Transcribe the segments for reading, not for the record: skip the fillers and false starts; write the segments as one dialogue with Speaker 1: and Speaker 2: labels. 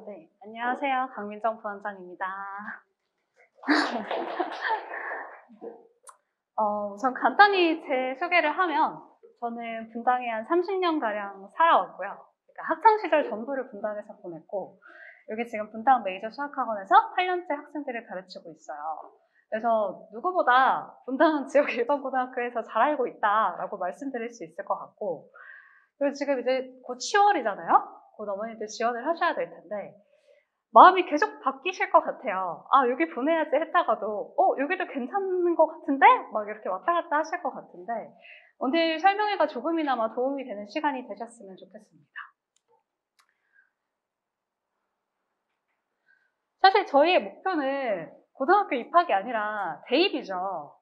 Speaker 1: 네. 안녕하세요. 강민정 부원장입니다. 우선 간단히 제 소개를 하면, 저는 분당에 한 30년가량 살아왔고요. 그러니까 학창시절 전부를 분당에서 보냈고, 여기 지금 분당 메이저 수학학원에서 8년째 학생들을 가르치고 있어요. 그래서 누구보다 분당 지역 일반 고등학교에서 잘 알고 있다라고 말씀드릴 수 있을 것 같고, 그리고 지금 이제 곧 10월이잖아요? 곧 어머니들 지원을 하셔야 될 텐데, 마음이 계속 바뀌실 것 같아요. 아, 여기 보내야지 했다가도, 여기도 괜찮은 것 같은데? 막 이렇게 왔다 갔다 하실 것 같은데, 오늘 설명회가 조금이나마 도움이 되는 시간이 되셨으면 좋겠습니다. 사실 저희의 목표는 고등학교 입학이 아니라 대입이죠.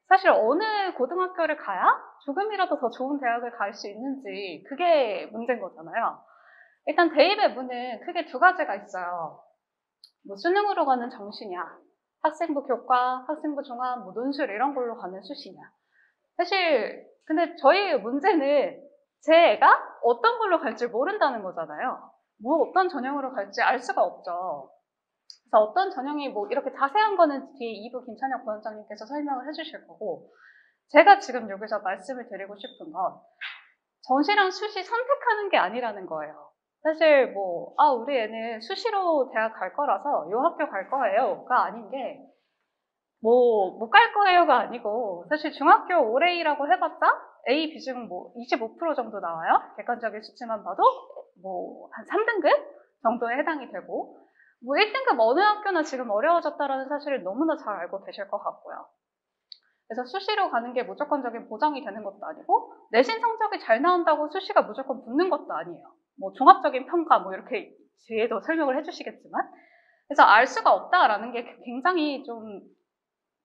Speaker 1: 사실 어느 고등학교를 가야 조금이라도 더 좋은 대학을 갈 수 있는지, 그게 문제인 거잖아요. 일단 대입의 문은 크게 두 가지가 있어요. 뭐 수능으로 가는 정시냐, 학생부 교과, 학생부 종합, 뭐 논술 이런 걸로 가는 수시냐. 사실 근데 저희 문제는 제 애가 어떤 걸로 갈지 모른다는 거잖아요. 뭐 어떤 전형으로 갈지 알 수가 없죠. 그래서 어떤 전형이 뭐 이렇게 자세한 거는 뒤에 2부 김찬혁 부원장님께서 설명을 해주실 거고, 제가 지금 여기서 말씀을 드리고 싶은 건 정시랑 수시 선택하는 게 아니라는 거예요. 사실 뭐, 우리 애는 수시로 대학 갈 거라서 요 학교 갈 거예요가 아닌 게, 뭐, 못 갈 거예요가 아니고, 사실 중학교 올해이라고 해봤자 A 비중 뭐 25% 정도 나와요. 객관적인 수치만 봐도 뭐 한 3등급 정도에 해당이 되고, 뭐 1등급 어느 학교나 지금 어려워졌다라는 사실을 너무나 잘 알고 계실 것 같고요. 그래서 수시로 가는 게 무조건적인 보장이 되는 것도 아니고, 내신 성적이 잘 나온다고 수시가 무조건 붙는 것도 아니에요. 뭐 종합적인 평가 뭐 이렇게 뒤에도 설명을 해주시겠지만, 그래서 알 수가 없다라는 게 굉장히 좀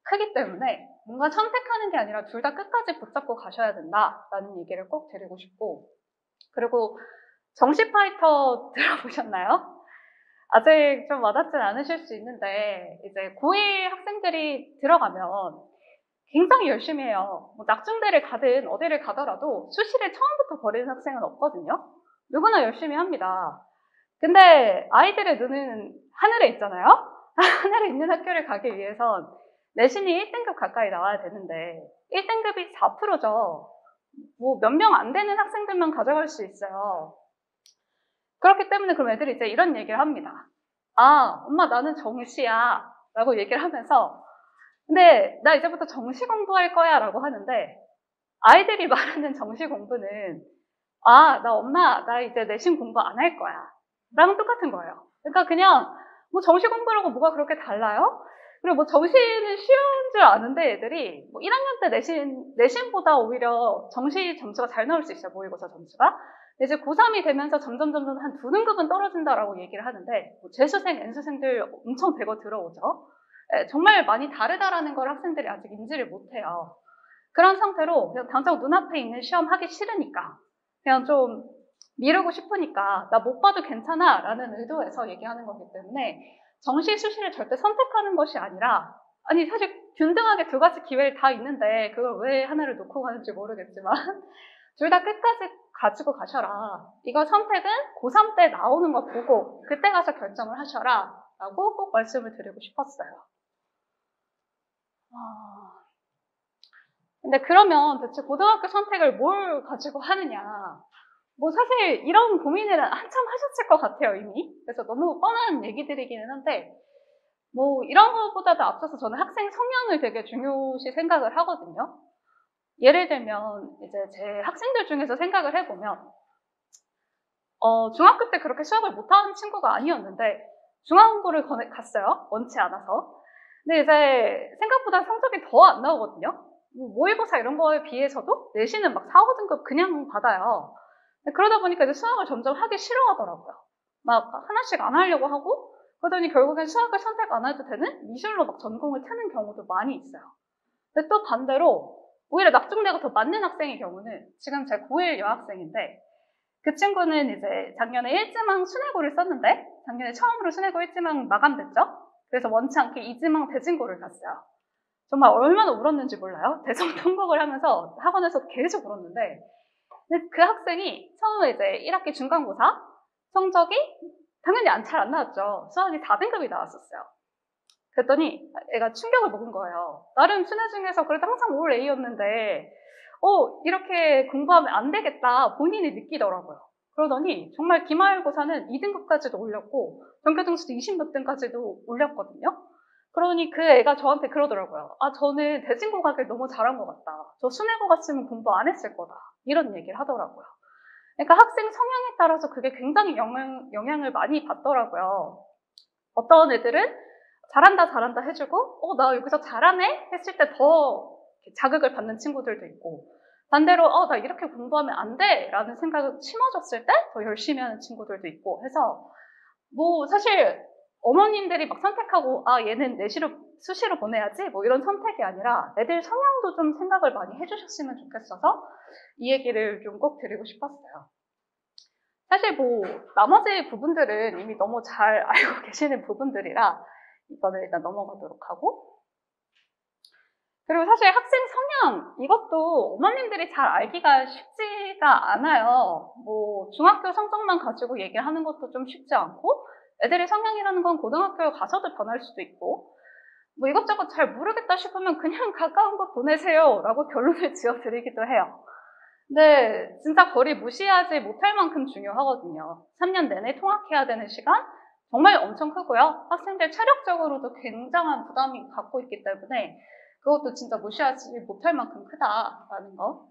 Speaker 1: 크기 때문에 뭔가 선택하는 게 아니라 둘 다 끝까지 붙잡고 가셔야 된다라는 얘기를 꼭 드리고 싶고, 그리고 정시 파이터 들어보셨나요? 아직 좀 와닿진 않으실 수 있는데, 이제 고1 학생들이 들어가면 굉장히 열심히 해요. 뭐 낙중대를 가든 어디를 가더라도 수시를 처음부터 버리는 학생은 없거든요. 누구나 열심히 합니다. 근데 아이들의 눈은 하늘에 있잖아요. 하늘에 있는 학교를 가기 위해선 내신이 1등급 가까이 나와야 되는데 1등급이 4%죠. 뭐 몇 명 안 되는 학생들만 가져갈 수 있어요. 그렇기 때문에 그럼 애들이 이제 이런 얘기를 합니다. 아, 엄마 나는 정시야 라고 얘기를 하면서, 근데 나 이제부터 정시 공부할 거야 라고 하는데, 아이들이 말하는 정시 공부는 나 엄마 나 이제 내신 공부 안 할 거야 라는 똑같은 거예요. 그러니까 그냥 뭐 정시 공부라고 뭐가 그렇게 달라요? 그리고 뭐 정시는 쉬운 줄 아는데 애들이 뭐 1학년 때 내신보다 오히려 정시 점수가 잘 나올 수 있어요. 모의고사 점수가. 이제 고3이 되면서 점점 한 2등급은 떨어진다라고 얘기를 하는데, 뭐 재수생, N수생들 엄청 대거 들어오죠. 정말 많이 다르다라는 걸 학생들이 아직 인지를 못해요. 그런 상태로 그냥 당장 눈앞에 있는 시험 하기 싫으니까, 그냥 좀 미루고 싶으니까 나 못 봐도 괜찮아 라는 의도에서 얘기하는 거기 때문에, 정시 수시를 절대 선택하는 것이 아니라, 아니 사실 균등하게 두 가지 기회를 다 있는데 그걸 왜 하나를 놓고 가는지 모르겠지만 둘 다 끝까지 가지고 가셔라. 이거 선택은 고3 때 나오는 거 보고 그때 가서 결정을 하셔라 라고 꼭 말씀을 드리고 싶었어요. 근데 그러면 대체 고등학교 선택을 뭘 가지고 하느냐. 뭐 사실 이런 고민을 한참 하셨을 것 같아요, 이미. 그래서 너무 뻔한 얘기들이기는 한데, 뭐 이런 것보다도 앞서서 저는 학생 성향을 되게 중요시 생각을 하거든요. 예를 들면 이제 제 학생들 중에서 생각을 해보면, 중학교 때 그렇게 수학을 못하는 친구가 아니었는데 중앙고를 갔어요. 원치 않아서. 근데 이제 생각보다 성적이 더 안 나오거든요. 뭐 모의고사 이런 거에 비해서도 내신은 막 4, 5등급 그냥 받아요. 그러다 보니까 이제 수학을 점점 하기 싫어하더라고요. 막 하나씩 안 하려고 하고, 그러더니 결국엔 수학을 선택 안 해도 되는 미술로 막 전공을 트는 경우도 많이 있어요. 근데 또 반대로 오히려 낙중대가 더 맞는 학생의 경우는, 지금 제 고1 여학생인데 그 친구는 이제 작년에 일지망 순회고를 썼는데 작년에 처음으로 순회고 일지망 마감됐죠. 그래서 원치 않게 이지망 대진고를 갔어요. 정말 얼마나 울었는지 몰라요. 대성 통곡을 하면서 학원에서 계속 울었는데, 근데 그 학생이 처음에 이제 1학기 중간고사 성적이 당연히 잘 안 나왔죠. 수학이 4등급이 나왔었어요. 그랬더니 애가 충격을 먹은 거예요. 나름 순회 중에서 그래도 항상 올 A였는데 이렇게 공부하면 안 되겠다 본인이 느끼더라고요. 그러더니 정말 기말고사는 2등급까지도 올렸고 전교등수도 20몇 등까지도 올렸거든요. 그러니 그 애가 저한테 그러더라고요. 저는 대진고가를 너무 잘한 것 같다. 저 순회고 갔으면 공부 안 했을 거다. 이런 얘기를 하더라고요. 그러니까 학생 성향에 따라서 그게 굉장히 영향을 많이 받더라고요. 어떤 애들은 잘한다 해주고 나 여기서 잘하네 했을 때 더 자극을 받는 친구들도 있고, 반대로 나 이렇게 공부하면 안 돼 라는 생각을 심어줬을 때 더 열심히 하는 친구들도 있고 해서, 뭐 사실 어머님들이 막 선택하고 얘는 내시로 수시로 보내야지 뭐 이런 선택이 아니라 애들 성향도 좀 생각을 많이 해주셨으면 좋겠어서 이 얘기를 좀 꼭 드리고 싶었어요. 사실 뭐 나머지 부분들은 이미 너무 잘 알고 계시는 부분들이라 이거는 일단 넘어가도록 하고, 그리고 사실 학생 성향 이것도 어머님들이 잘 알기가 쉽지가 않아요. 뭐 중학교 성적만 가지고 얘기하는 것도 좀 쉽지 않고, 애들의 성향이라는 건 고등학교에 가서도 변할 수도 있고, 뭐 이것저것 잘 모르겠다 싶으면 그냥 가까운 곳 보내세요 라고 결론을 지어드리기도 해요. 근데 진짜 거리 무시하지 못할 만큼 중요하거든요. 3년 내내 통학해야 되는 시간 정말 엄청 크고요. 학생들 체력적으로도 굉장한 부담이 갖고 있기 때문에 그것도 진짜 무시하지 못할 만큼 크다라는 거.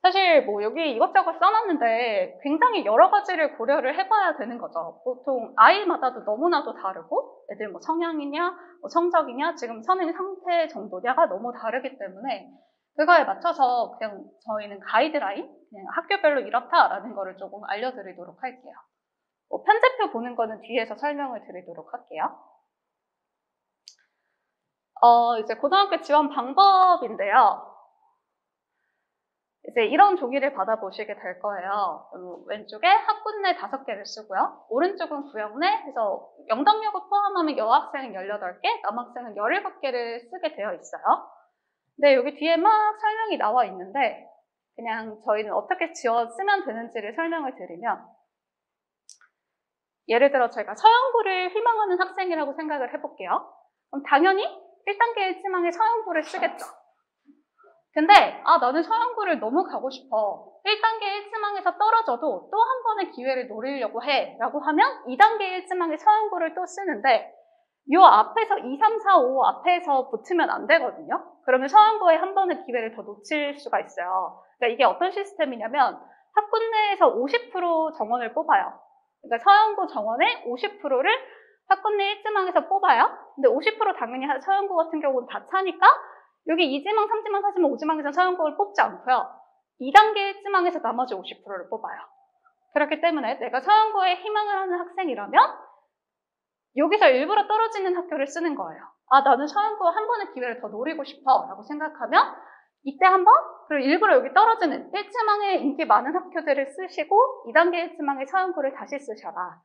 Speaker 1: 사실 뭐 여기 이것저것 써놨는데 굉장히 여러 가지를 고려를 해봐야 되는 거죠. 보통 아이마다도 너무나도 다르고 애들 뭐 성향이냐 뭐 성적이냐 지금 선행 상태 정도냐가 너무 다르기 때문에 그거에 맞춰서 그냥 저희는 가이드라인, 그냥 학교별로 이렇다라는 거를 조금 알려드리도록 할게요. 뭐 편제표 보는 거는 뒤에서 설명을 드리도록 할게요. 이제 고등학교 지원 방법인데요. 이제 이런 종이를 받아보시게 될 거예요. 왼쪽에 학군 내 5개를 쓰고요. 오른쪽은 구역 내 해서 영덕역을 포함하면 여학생은 18개, 남학생은 17개를 쓰게 되어 있어요. 근데 여기 뒤에 막 설명이 나와 있는데 그냥 저희는 어떻게 지어 쓰면 되는지를 설명을 드리면, 예를 들어 저희가 서영구를 희망하는 학생이라고 생각을 해볼게요. 그럼 당연히 1단계 1지망에 서영구를 쓰겠죠. 근데 나는 서영구를 너무 가고 싶어. 1단계 1지망에서 떨어져도 또 한 번의 기회를 노리려고 해 라고 하면 2단계 1지망에 서영구를 또 쓰는데 요 앞에서 2, 3, 4, 5 앞에서 붙으면 안 되거든요. 그러면 서영구에 한 번의 기회를 더 놓칠 수가 있어요. 그러니까 이게 어떤 시스템이냐면 학군 내에서 50% 정원을 뽑아요. 그러니까 서영구 정원의 50%를 학군 내 1지망에서 뽑아요. 근데 50% 당연히 서영구 같은 경우는 다 차니까 여기 2지망, 3지망, 4지망, 5지망에서 서영구를 뽑지 않고요. 2단계 1지망에서 나머지 50%를 뽑아요. 그렇기 때문에 내가 서영구에 희망을 하는 학생이라면 여기서 일부러 떨어지는 학교를 쓰는 거예요. 나는 서영구 한 번의 기회를 더 노리고 싶어 라고 생각하면 이때 한 번, 그리고 일부러 여기 떨어지는 1지망에 인기 많은 학교들을 쓰시고 2단계 1지망에 서영구를 다시 쓰셔라.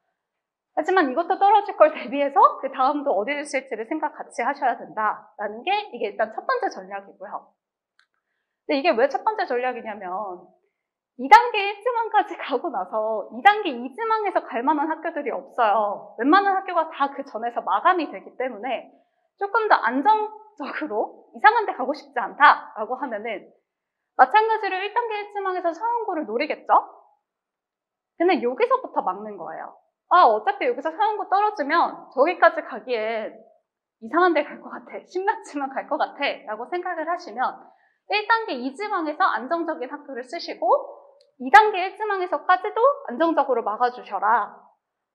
Speaker 1: 하지만 이것도 떨어질 걸 대비해서 그 다음도 어디를 쓸지를 생각 같이 하셔야 된다라는 게 이게 일단 첫 번째 전략이고요. 근데 이게 왜 첫 번째 전략이냐면 2단계 1지망까지 가고 나서 2단계 2지망에서 갈 만한 학교들이 없어요. 웬만한 학교가 다 그 전에서 마감이 되기 때문에 조금 더 안정적으로 이상한 데 가고 싶지 않다라고 하면은 마찬가지로 1단계 1지망에서 서영구를 노리겠죠? 근데 여기서부터 막는 거예요. 어차피 여기서 서영구 떨어지면 저기까지 가기에 이상한 데 갈 것 같아. 10몇 지망 갈 것 같아. 라고 생각을 하시면 1단계 2지망에서 안정적인 학교를 쓰시고 2단계 1지망에서까지도 안정적으로 막아주셔라.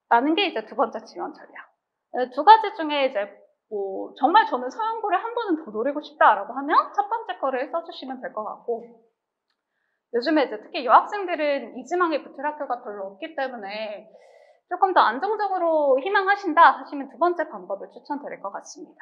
Speaker 1: 라는 게 이제 두 번째 지원 전략. 두 가지 중에 이제 뭐 정말 저는 서영구를 한 번은 더 노리고 싶다라고 하면 첫 번째 거를 써주시면 될 것 같고, 요즘에 이제 특히 여학생들은 2지망에 붙을 학교가 별로 없기 때문에 조금 더 안정적으로 희망하신다 하시면 두 번째 방법을 추천드릴 것 같습니다.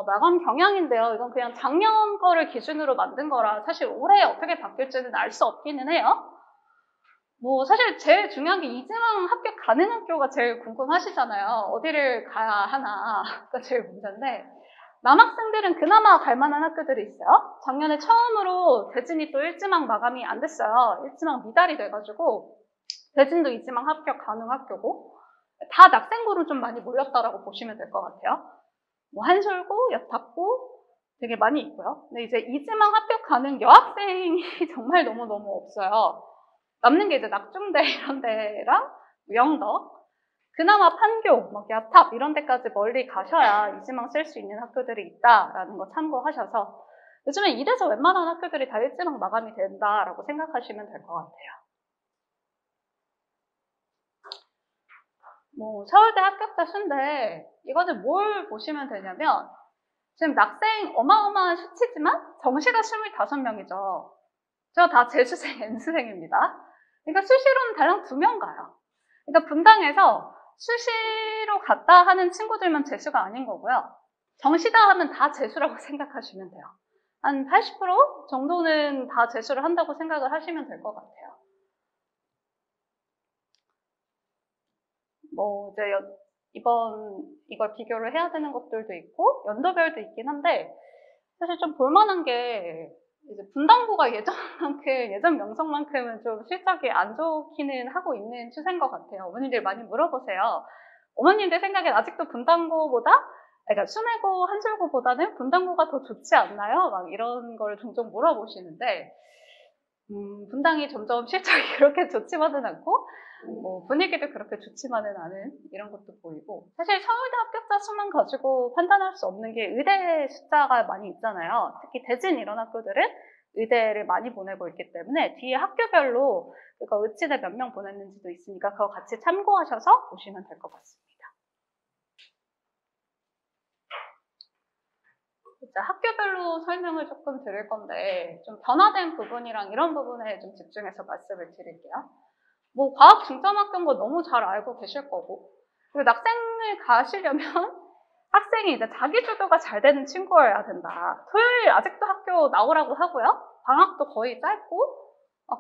Speaker 1: 마감 경향인데요. 이건 그냥 작년 거를 기준으로 만든 거라 사실 올해 어떻게 바뀔지는 알 수 없기는 해요. 뭐 사실 제일 중요한 게 2지망 합격 가는 학교가 제일 궁금하시잖아요. 어디를 가야 하나가 제일 문제인데, 남학생들은 그나마 갈 만한 학교들이 있어요. 작년에 처음으로 대진이 또 1지망 마감이 안 됐어요. 1지망 미달이 돼가지고 대진도 2지망 합격 가능 학교고 다 낙생고로 좀 많이 몰렸다라고 보시면 될 것 같아요. 뭐 한솔고, 여탑고 되게 많이 있고요. 근데 이제 2지망 합격 가능 여학생이 정말 너무너무 없어요. 남는 게 이제 낙중대 이런 데랑 영덕, 그나마 판교, 막 야탑 이런 데까지 멀리 가셔야 2지망 쓸 수 있는 학교들이 있다라는 거 참고하셔서 요즘에 이래서 웬만한 학교들이 다 1지망 마감이 된다라고 생각하시면 될 것 같아요. 뭐 서울대 합격자 수인데 이거는 뭘 보시면 되냐면 지금 낙생 어마어마한 수치지만 정시가 25명이죠. 저 다 재수생, N수생입니다. 그러니까 수시로는 달랑 2명 가요. 그러니까 분당에서 수시로 갔다 하는 친구들만 재수가 아닌 거고요. 정시다 하면 다 재수라고 생각하시면 돼요. 한 80% 정도는 다 재수를 한다고 생각을 하시면 될 것 같아요. 뭐 이제 이번 이걸 비교를 해야 되는 것들도 있고 연도별도 있긴 한데 사실 좀 볼만한 게 이제 분당고가 예전 명성만큼은 좀 실적이 안 좋기는 하고 있는 추세인 것 같아요. 어머님들 많이 물어보세요. 어머님들 생각엔 아직도 분당고보다 그러니까 순회고 한솔고보다는 분당고가 더 좋지 않나요? 막 이런 걸 종종 물어보시는데 분당이 점점 실적이 그렇게 좋지만은 않고 뭐 분위기도 그렇게 좋지만은 않은 이런 것도 보이고 사실 서울대 합격자 수만 가지고 판단할 수 없는 게 의대 숫자가 많이 있잖아요. 특히 대진 이런 학교들은 의대를 많이 보내고 있기 때문에 뒤에 학교별로 그러니까 의치대 몇 명 보냈는지도 있으니까 그거 같이 참고하셔서 보시면 될 것 같습니다. 이제 학교별로 설명을 조금 드릴 건데 좀 변화된 부분이랑 이런 부분에 좀 집중해서 말씀을 드릴게요. 뭐 과학 중점학교인 거 너무 잘 알고 계실 거고 그리고 낙생을 가시려면 학생이 이제 자기주도가 잘 되는 친구여야 된다. 토요일 아직도 학교 나오라고 하고요. 방학도 거의 짧고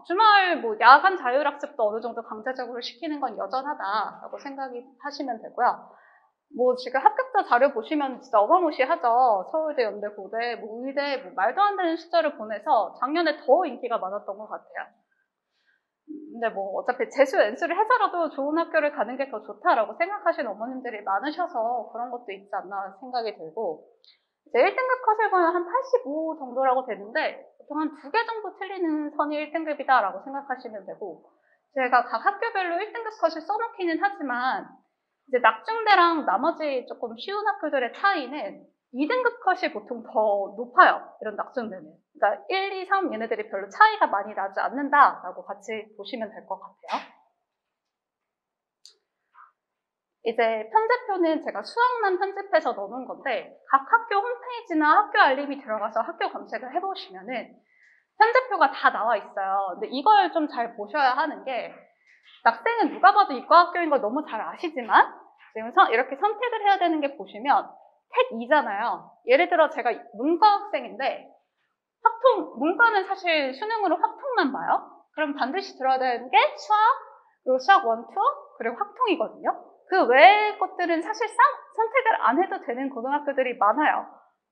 Speaker 1: 주말 뭐 야간 자율학습도 어느 정도 강제적으로 시키는 건 여전하다라고 생각이 하시면 되고요. 뭐 지금 합격자 자료 보시면 진짜 어마무시하죠. 서울대, 연대, 고대, 뭐 의대, 뭐 말도 안 되는 숫자를 보내서 작년에 더 인기가 많았던 것 같아요. 근데 뭐 어차피 재수, N수를 해서라도 좋은 학교를 가는 게 더 좋다라고 생각하시는 어머님들이 많으셔서 그런 것도 있지 않나 생각이 들고 이제 1등급 컷을 보면 한 85 정도라고 되는데 보통 한 2개 정도 틀리는 선이 1등급이다라고 생각하시면 되고 제가 각 학교별로 1등급 컷을 써놓기는 하지만 이제 낙중대랑 나머지 조금 쉬운 학교들의 차이는 2등급 컷이 보통 더 높아요. 이런 낙중대는. 그러니까 1, 2, 3 얘네들이 별로 차이가 많이 나지 않는다라고 같이 보시면 될 것 같아요. 이제 편제표는 제가 수학만 편집해서 넣어놓은 건데 각 학교 홈페이지나 학교 알림이 들어가서 학교 검색을 해보시면은 편제표가 다 나와 있어요. 근데 이걸 좀 잘 보셔야 하는 게 낙생은 누가 봐도 이과학교인 걸 너무 잘 아시지만 지금 이렇게 선택을 해야 되는 게 보시면 택 2잖아요. 예를 들어 제가 문과 학생인데 문과는 사실 수능으로 확통만 봐요. 그럼 반드시 들어야 되는 게 수학, 그리고 수학 1, 2, 그리고 확통이거든요. 그 외의 것들은 사실상 선택을 안 해도 되는 고등학교들이 많아요.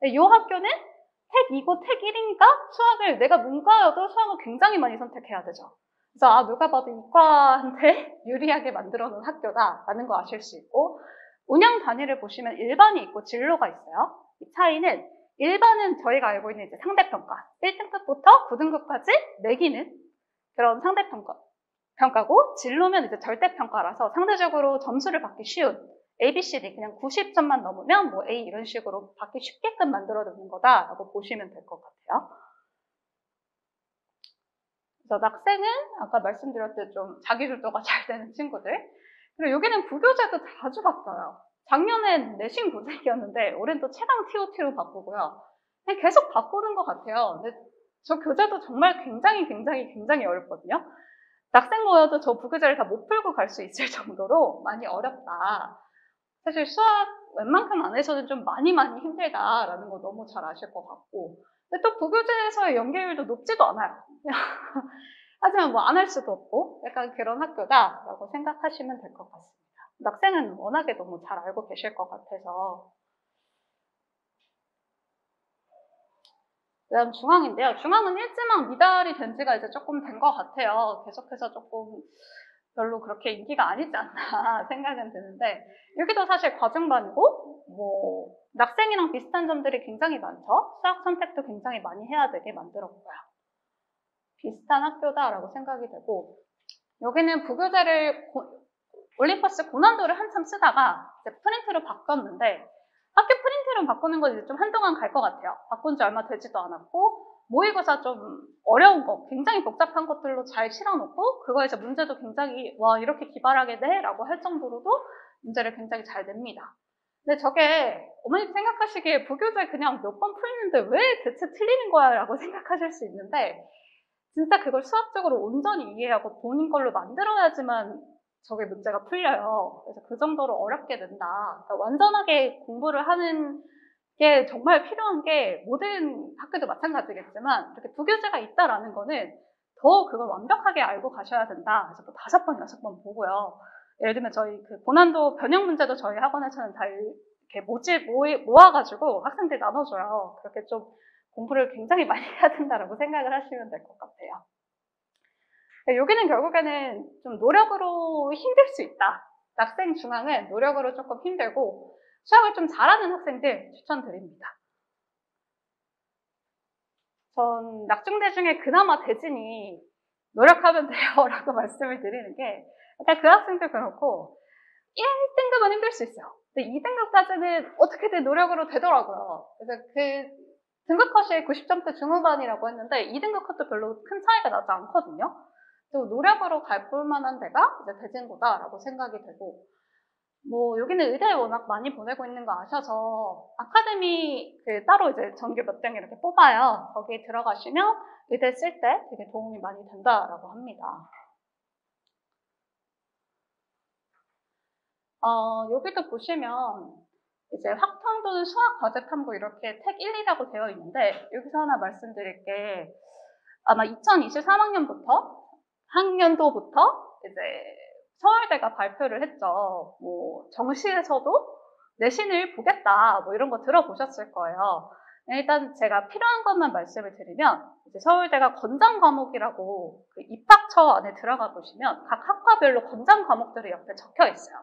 Speaker 1: 이 학교는 택 2고 택 1이니까 수학을 내가 문과여도 수학을 굉장히 많이 선택해야 되죠. 그래서 누가 봐도 이과한테 유리하게 만들어 놓은 학교다라는 거 아실 수 있고 운영 단위를 보시면 일반이 있고 진로가 있어요. 이 차이는 일반은 저희가 알고 있는 이제 상대평가 1등급부터 9등급까지 매기는 그런 상대평가고 진로면 이제 절대평가라서 상대적으로 점수를 받기 쉬운 A, B, C, D 그냥 90점만 넘으면 뭐 A 이런 식으로 받기 쉽게끔 만들어 두는 거다라고 보시면 될 것 같아요. 그래서 낙생은 아까 말씀드렸듯이 좀 자기주도가 잘 되는 친구들. 그리고 여기는 부교재도 자주 바뀌어요. 작년엔 내신 고생이었는데 올해는 또 최강 TOT로 바꾸고요. 그냥 계속 바꾸는 것 같아요. 근데 저 교재도 정말 굉장히 어렵거든요. 낙생고여도 저 부교재를 다 못 풀고 갈 수 있을 정도로 많이 어렵다. 사실 수학 웬만큼 안에서는 좀 많이 힘들다라는 거 너무 잘 아실 것 같고 근데 또 부교재에서의 연계율도 높지도 않아요. 하지만 뭐 안 할 수도 없고 약간 그런 학교다라고 생각하시면 될 것 같습니다. 낙생은 워낙에 너무 잘 알고 계실 것 같아서 그다음 중앙인데요. 중앙은 일지망 미달이 된 지가 이제 조금 된 것 같아요. 계속해서 조금 별로 그렇게 인기가 아니지 않나 생각은 드는데, 여기도 사실 과중반이고, 뭐, 낙생이랑 비슷한 점들이 굉장히 많죠. 수학 선택도 굉장히 많이 해야 되게 만들었고요. 비슷한 학교다라고 생각이 되고, 여기는 부교재를 올림퍼스 고난도를 한참 쓰다가 이제 프린트로 바꿨는데, 학교 프린트로 바꾸는 건 이제 좀 한동안 갈 것 같아요. 바꾼 지 얼마 되지도 않았고, 모의고사 좀 어려운 거, 굉장히 복잡한 것들로 잘 실어놓고, 그거에서 문제도 굉장히, 와, 이렇게 기발하게 내? 라고 할 정도로도 문제를 굉장히 잘 냅니다. 근데 저게, 어머님 생각하시기에 부교재 그냥 몇 번 풀리는데 왜 대체 틀리는 거야? 라고 생각하실 수 있는데, 진짜 그걸 수학적으로 온전히 이해하고 본인 걸로 만들어야지만 저게 문제가 풀려요. 그래서 그 정도로 어렵게 된다. 그러니까 완전하게 공부를 하는 게 정말 필요한 게 모든 학교도 마찬가지겠지만 이렇게 부교재가 있다라는 거는 더 그걸 완벽하게 알고 가셔야 된다. 그래서 뭐 5번, 6번 보고요. 예를 들면 저희 그 고난도 변형 문제도 저희 학원에서는 다 이렇게 모아가지고 학생들 나눠줘요. 그렇게 좀 공부를 굉장히 많이 해야 된다라고 생각을 하시면 될 것 같아요. 여기는 결국에는 좀 노력으로 힘들 수 있다. 낙생 중앙은 노력으로 조금 힘들고 수학을 좀 잘하는 학생들 추천드립니다. 전 낙중대 중에 그나마 대진이 노력하면 돼요 라고 말씀을 드리는 게 약간 그 학생도 그렇고 1등급은 힘들 수 있어요. 근데 2등급까지는 어떻게든 노력으로 되더라고요. 그래서 그 등급 컷이 90점대 중후반이라고 했는데 2등급 컷도 별로 큰 차이가 나지 않거든요. 또 노력으로 갈 볼만한 데가 이제 대진고다라고 생각이 되고, 뭐 여기는 의대에 워낙 많이 보내고 있는 거 아셔서 아카데미 그 따로 이제 전교 몇 등 이렇게 뽑아요. 거기에 들어가시면 의대 쓸 때 되게 도움이 많이 된다라고 합니다. 여기도 보시면 이제 확통 또는 수학 과제 탐구 이렇게 택 1, 2라고 되어 있는데 여기서 하나 말씀드릴 게 아마 2023학년부터 학년도부터 이제 서울대가 발표를 했죠. 뭐 정시에서도 내신을 보겠다 뭐 이런 거 들어보셨을 거예요. 일단 제가 필요한 것만 말씀을 드리면 이제 서울대가 권장 과목이라고 그 입학처 안에 들어가 보시면 각 학과별로 권장 과목들이 옆에 적혀 있어요.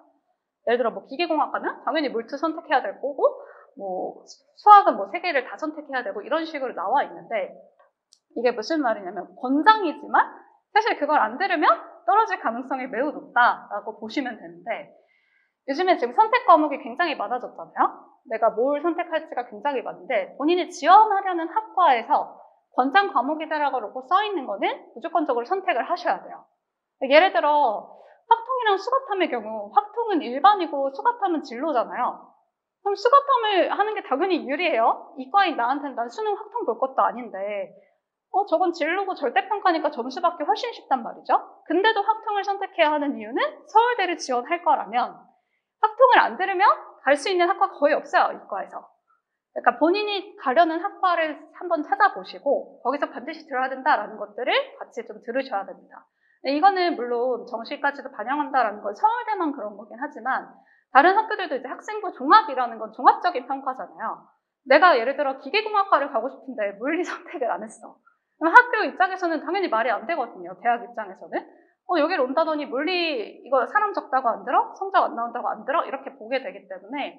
Speaker 1: 예를 들어 뭐 기계공학과는 당연히 물투 선택해야 될 거고 뭐 수학은 뭐 3개를 다 선택해야 되고 이런 식으로 나와 있는데 이게 무슨 말이냐면 권장이지만 사실 그걸 안 들으면 떨어질 가능성이 매우 높다라고 보시면 되는데 요즘에 지금 선택 과목이 굉장히 많아졌잖아요. 내가 뭘 선택할지가 굉장히 많은데 본인이 지원하려는 학과에서 권장 과목이다라고 써 있는 거는 무조건적으로 선택을 하셔야 돼요. 예를 들어 확통이랑 수가탐의 경우 확통은 일반이고 수가탐은 진로잖아요. 그럼 수가탐을 하는 게 당연히 유리해요. 이과인 나한테는 난 수능 확통 볼 것도 아닌데 저건 진로고 절대평가니까 점수 받기 훨씬 쉽단 말이죠. 근데도 확통을 선택해야 하는 이유는 서울대를 지원할 거라면 확통을 안 들으면 갈 수 있는 학과가 거의 없어요, 이과에서. 그러니까 본인이 가려는 학과를 한번 찾아보시고 거기서 반드시 들어야 된다라는 것들을 같이 좀 들으셔야 됩니다. 이거는 물론 정시까지도 반영한다라는 건 서울대만 그런 거긴 하지만 다른 학교들도 이제 학생부 종합이라는 건 종합적인 평가잖아요. 내가 예를 들어 기계공학과를 가고 싶은데 물리 선택을 안 했어. 그럼 학교 입장에서는 당연히 말이 안 되거든요. 대학 입장에서는. 여기를 온다더니 물리 이거 사람 적다고 안 들어? 성적 안 나온다고 안 들어? 이렇게 보게 되기 때문에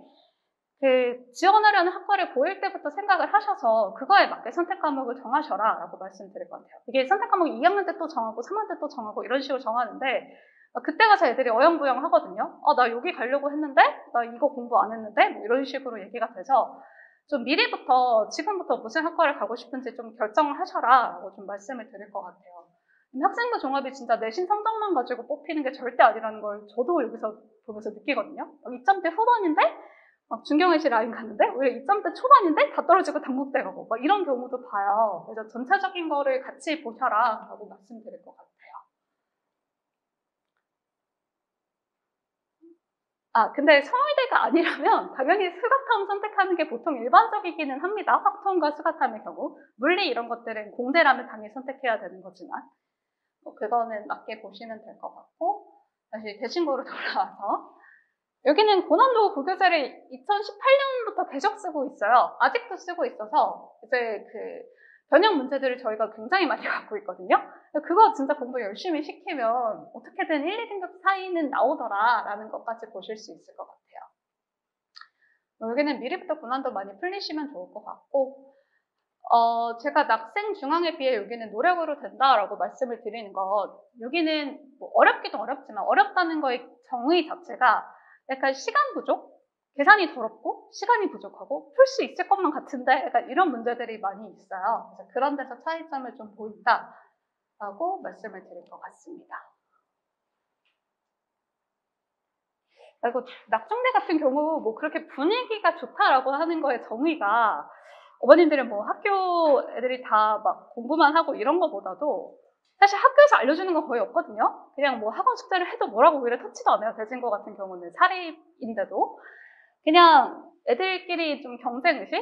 Speaker 1: 그 지원하려는 학과를 보일 때부터 생각을 하셔서 그거에 맞게 선택 과목을 정하셔라 라고 말씀드릴 것 같아요. 이게 선택 과목 2학년 때 또 정하고 3학년 때 또 정하고 이런 식으로 정하는데 그때 가서 애들이 어영부영 하거든요. 나 여기 가려고 했는데 나 이거 공부 안 했는데 뭐 이런 식으로 얘기가 돼서 좀 미리부터 지금부터 무슨 학과를 가고 싶은지 좀 결정을 하셔라 라고 좀 말씀을 드릴 것 같아요. 학생부 종합이 진짜 내신 성적만 가지고 뽑히는 게 절대 아니라는 걸 저도 여기서 보면서 느끼거든요. 2점대 후반인데 막 중경외시 라인 갔는데 왜 2점대 초반인데 다 떨어지고 당국대 가고 막 이런 경우도 봐요. 그래서 전체적인 거를 같이 보셔라 라고 말씀드릴 것 같아요. 근데 서울대가 아니라면 당연히 수가탐 선택하는 게 보통 일반적이기는 합니다. 확통과 수가탐의 경우. 물리 이런 것들은 공대라면 당연히 선택해야 되는 거지만 그거는 맞게 보시면 될 것 같고 다시 대신고로 돌아와서 여기는 고난도 부교재를 2018년부터 계속 쓰고 있어요. 아직도 쓰고 있어서 이제 그 변형 문제들을 저희가 굉장히 많이 갖고 있거든요. 그거 진짜 공부 열심히 시키면 어떻게든 1, 2등급 사이는 나오더라라는 것까지 보실 수 있을 것 같아요. 여기는 미리부터 고난도 많이 풀리시면 좋을 것 같고, 제가 낙생 중앙에 비해 여기는 노력으로 된다라고 말씀을 드리는 것, 여기는 뭐 어렵기도 어렵지만 어렵다는 거의 정의 자체가 약간 시간 부족? 계산이 더럽고 시간이 부족하고 풀 수 있을 것만 같은데 약간 이런 문제들이 많이 있어요. 그래서 그런 데서 차이점을 좀 보인다라고 말씀을 드릴 것 같습니다. 그리고 낙중대 같은 경우 뭐 그렇게 분위기가 좋다라고 하는 거에 정의가 어머님들은 뭐 학교 애들이 다 막 공부만 하고 이런 거보다도 사실 학교에서 알려주는 건 거의 없거든요. 그냥 뭐 학원 숙제를 해도 뭐라고 오히려 터치도 안 해요. 대진고 같은 경우는 사립인데도 그냥 애들끼리 좀 경쟁의식?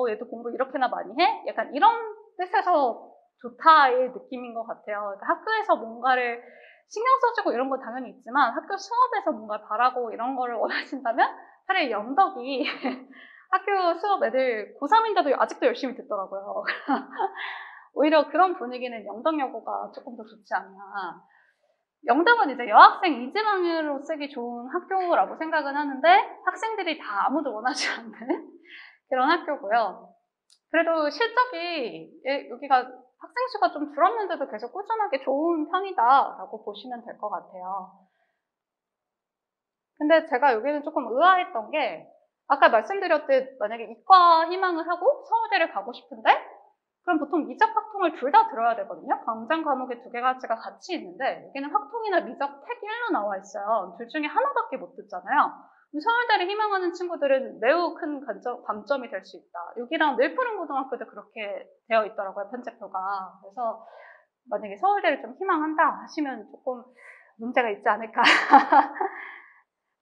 Speaker 1: 얘도 공부 이렇게나 많이 해? 약간 이런 뜻에서 좋다의 느낌인 것 같아요. 그러니까 학교에서 뭔가를 신경 써주고 이런 건 당연히 있지만 학교 수업에서 뭔가를 바라고 이런 거를 원하신다면 차라리 영덕이 학교 수업 애들 고3인데도 아직도 열심히 듣더라고요. 오히려 그런 분위기는 영덕여고가 조금 더 좋지 않나. 영덕은 이제 여학생 이지망으로 쓰기 좋은 학교라고 생각은 하는데 학생들이 다 아무도 원하지 않는 그런 학교고요. 그래도 실적이 여기가 학생 수가 좀 줄었는데도 계속 꾸준하게 좋은 편이다라고 보시면 될 것 같아요. 근데 제가 여기는 조금 의아했던 게 아까 말씀드렸듯 만약에 이과 희망을 하고 서울대를 가고 싶은데 그럼 보통 미적 확통을 둘 다 들어야 되거든요. 광장 과목에 2개가지가 같이 있는데 여기는 확통이나 미적 택 1로 나와 있어요. 둘 중에 하나밖에 못 듣잖아요. 서울대를 희망하는 친구들은 매우 큰 감점이 될 수 있다. 여기랑 늘푸른 고등학교도 그렇게 되어 있더라고요, 편제표가. 그래서 만약에 서울대를 좀 희망한다 하시면 조금 문제가 있지 않을까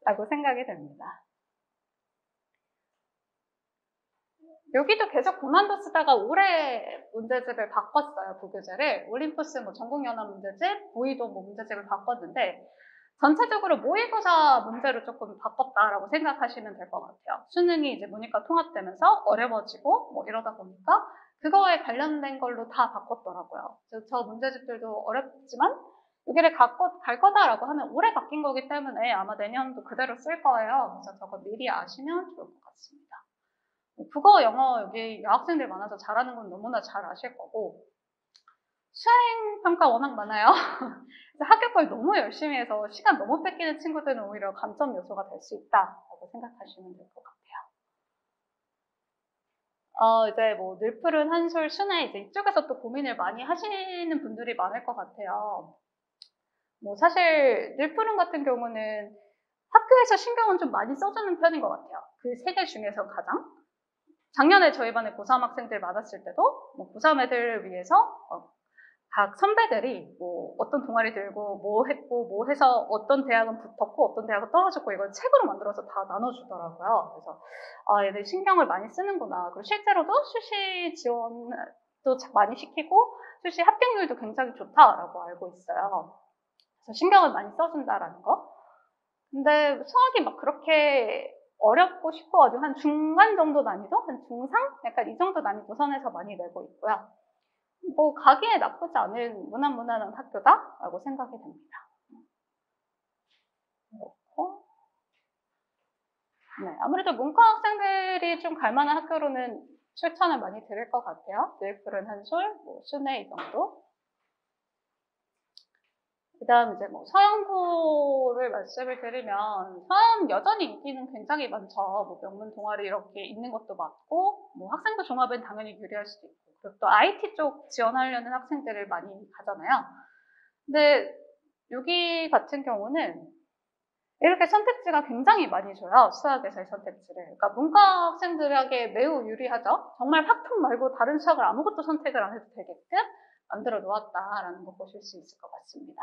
Speaker 1: 라고 생각이 됩니다. 여기도 계속 고난도 쓰다가 올해 문제집을 바꿨어요, 부교재를. 올림푸스 뭐 전국연합 문제집, 보이도 뭐 문제집을 바꿨는데 전체적으로 모의고사 문제로 조금 바꿨다라고 생각하시면 될 것 같아요. 수능이 이제 모니까 통합되면서 어려워지고 뭐 이러다 보니까 그거에 관련된 걸로 다 바꿨더라고요. 저 문제집들도 어렵지만 여기를 갈 거다라고 하면 올해 바뀐 거기 때문에 아마 내년도 그대로 쓸 거예요. 그래서 저거 미리 아시면 좋을 것 같습니다. 국어, 영어 여기 여학생들 많아서 잘하는 건 너무나 잘 아실 거고 수행 평가 워낙 많아요. 학교 걸 너무 열심히 해서 시간 너무 뺏기는 친구들은 오히려 감점 요소가 될 수 있다라고 생각하시면 될 것 같아요. 이제 뭐 늘푸른 한술 순회 이제 이쪽에서 또 고민을 많이 하시는 분들이 많을 것 같아요. 뭐 사실 늘푸른 같은 경우는 학교에서 신경은 좀 많이 써주는 편인 것 같아요. 그 세 개 중에서 가장. 작년에 저희 반에 고3 학생들 많았을 때도 뭐 고3 애들을 위해서 각 선배들이 뭐 어떤 동아리 들고 뭐 했고 뭐 해서 어떤 대학은 붙었고 어떤 대학은 떨어졌고 이걸 책으로 만들어서 다 나눠주더라고요. 그래서 얘들 신경을 많이 쓰는구나. 그리고 실제로도 수시 지원도 많이 시키고 수시 합격률도 굉장히 좋다라고 알고 있어요. 그래서 신경을 많이 써준다라는 거. 근데 수학이 막 그렇게 어렵고 쉽고 아주 한 중간 정도 난이도? 한 중상? 약간 이 정도 난이도 선에서 많이 내고 있고요. 뭐 가기에 나쁘지 않은 무난무난한 학교다라고 생각이 됩니다. 그렇고 네, 아무래도 문과 학생들이 좀 갈만한 학교로는 추천을 많이 드릴 것 같아요. 늘푸른 한술, 뭐 순회 이 정도. 그 다음 이제 뭐 서영고를 말씀을 드리면 서영 여전히 인기는 굉장히 많죠. 뭐 명문 동아리 이렇게 있는 것도 많고 뭐 학생부 종합은 당연히 유리할 수도 있고 그리고 또 IT 쪽 지원하려는 학생들을 많이 가잖아요. 근데 여기 같은 경우는 이렇게 선택지가 굉장히 많이 줘요. 수학에서의 선택지를. 그러니까 문과 학생들에게 매우 유리하죠. 정말 확통 말고 다른 수학을 아무것도 선택을 안 해도 되게끔 만들어 놓았다라는 거 보실 수 있을 것 같습니다.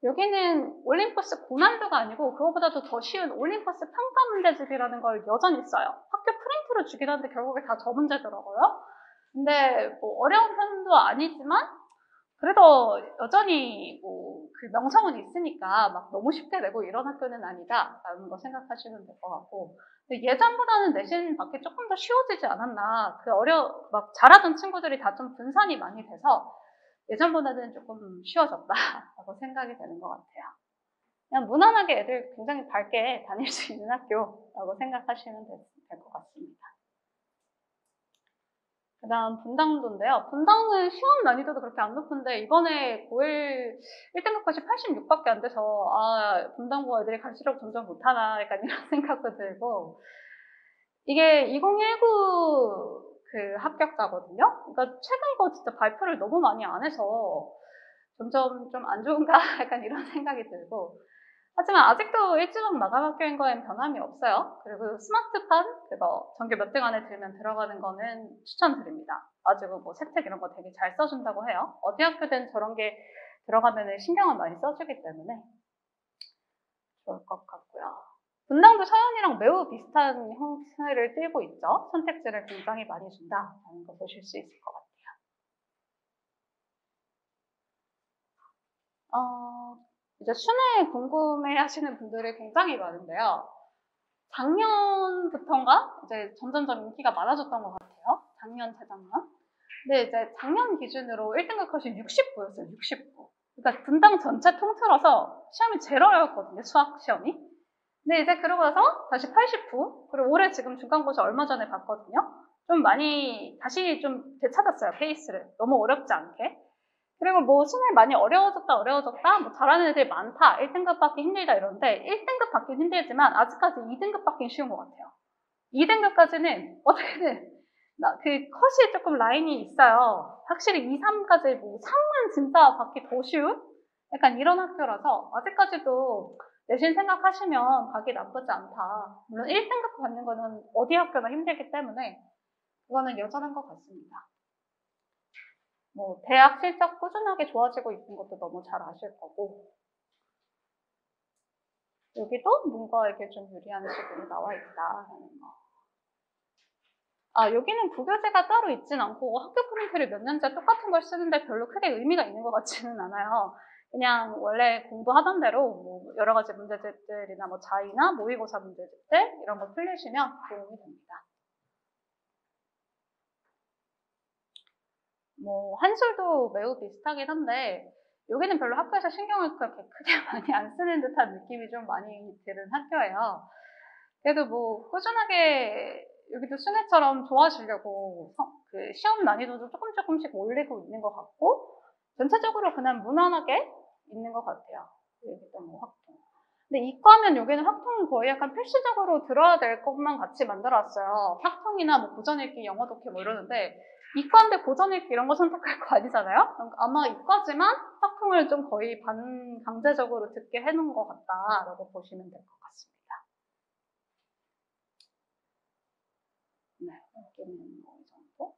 Speaker 1: 여기는 올림푸스 고난도가 아니고 그거보다도 더 쉬운 올림푸스 평가 문제집이라는 걸 여전히 써요. 학교 프린트로 주긴 하는데 결국에 다 저 문제더라고요. 근데 뭐 어려운 편도 아니지만 그래도 여전히 뭐 그 명성은 있으니까 막 너무 쉽게 내고 이런 학교는 아니다라는 거 생각하시면 될 것 같고 근데 예전보다는 내신 받기 조금 더 쉬워지지 않았나. 막 잘하던 친구들이 다 좀 분산이 많이 돼서 예전보다는 조금 쉬워졌다라고 생각이 되는 것 같아요. 그냥 무난하게 애들 굉장히 밝게 다닐 수 있는 학교라고 생각하시면 될 것 같습니다. 그 다음 분당도인데요. 분당은 시험 난이도도 그렇게 안 높은데 이번에 고1 1등급까지 86밖에 안 돼서 분당고 애들이 갈수록 점점 못하나 약간 이런 생각도 들고, 이게 2019 그 합격자거든요. 그러니까 최근 거 진짜 발표를 너무 많이 안 해서 점점 좀 안 좋은가 약간 이런 생각이 들고, 하지만 아직도 일지망 마감 학교인 거엔 변함이 없어요. 그리고 스마트판 그거 전교 몇 등 안에 들면 들어가는 거는 추천드립니다. 아주 뭐 세택 이런 거 되게 잘 써준다고 해요. 어디 학교든 저런 게 들어가면 신경을 많이 써주기 때문에 좋을 것 같고요. 분당도 서현이랑 매우 비슷한 형태를 띠고 있죠. 선택지를 굉장히 많이 준다라는 거 보실 수 있을 것 같아요. 이제 순회 궁금해 하시는 분들이 굉장히 많은데요. 작년부터인가 이제 점점점 인기가 많아졌던 것 같아요. 작년, 재작년. 근데 이제 작년 기준으로 1등급 컷이 60부였어요. 60부. 그러니까 분당 전체 통틀어서 시험이 제일 어려웠거든요. 수학 시험이. 근데 이제 그러고 나서 다시 80부. 그리고 올해 지금 중간고사 얼마 전에 봤거든요. 좀 많이 다시 좀 되찾았어요. 페이스를. 너무 어렵지 않게. 그리고 뭐 수능이 많이 어려워졌다, 뭐 잘하는 애들이 많다, 1등급 받기 힘들다 이러는데 1등급 받기는 힘들지만 아직까지 2등급 받기는 쉬운 것 같아요. 2등급까지는 어떻게든 그 컷이 조금 라인이 있어요. 확실히 2, 3까지 뭐 3은 진짜 받기 더 쉬운? 약간 이런 학교라서 아직까지도 내신 생각하시면 가기 나쁘지 않다. 물론 1등급 받는 거는 어디 학교나 힘들기 때문에 그거는 여전한 것 같습니다. 뭐 대학 실적 꾸준하게 좋아지고 있는 것도 너무 잘 아실 거고, 여기도 문과에게 좀 유리한 식으로 나와 있다라는 거. 여기는 부교재가 따로 있진 않고 학교 프린트를 몇 년째 똑같은 걸 쓰는데 별로 크게 의미가 있는 것 같지는 않아요. 그냥 원래 공부하던 대로 뭐 여러 가지 문제집들이나 뭐 자의나 모의고사 문제집들 이런 거 풀리시면 도움이 됩니다. 뭐 한술도 매우 비슷하긴 한데 여기는 별로 학교에서 신경을 그렇게 크게 많이 안 쓰는 듯한 느낌이 좀 많이 드는 학교예요. 그래도 뭐 꾸준하게 여기도 순회처럼 좋아지려고 그 시험 난이도도 조금씩 올리고 있는 것 같고, 전체적으로 그냥 무난하게 있는 것 같아요. 여기도 뭐 확통. 근데 이과면 여기는 확통은 거의 약간 필수적으로 들어야 될 것만 같이 만들어왔어요. 확통이나 뭐 고전읽기, 영어 독해 뭐 이러는데 이과인데 고전읽기 이런 거 선택할 거 아니잖아요? 아마 이과지만 확통을 좀 거의 반강제적으로 듣게 해놓은 것 같다라고 보시면 될 것 같습니다. 네, 여기는 뭐 이 정도.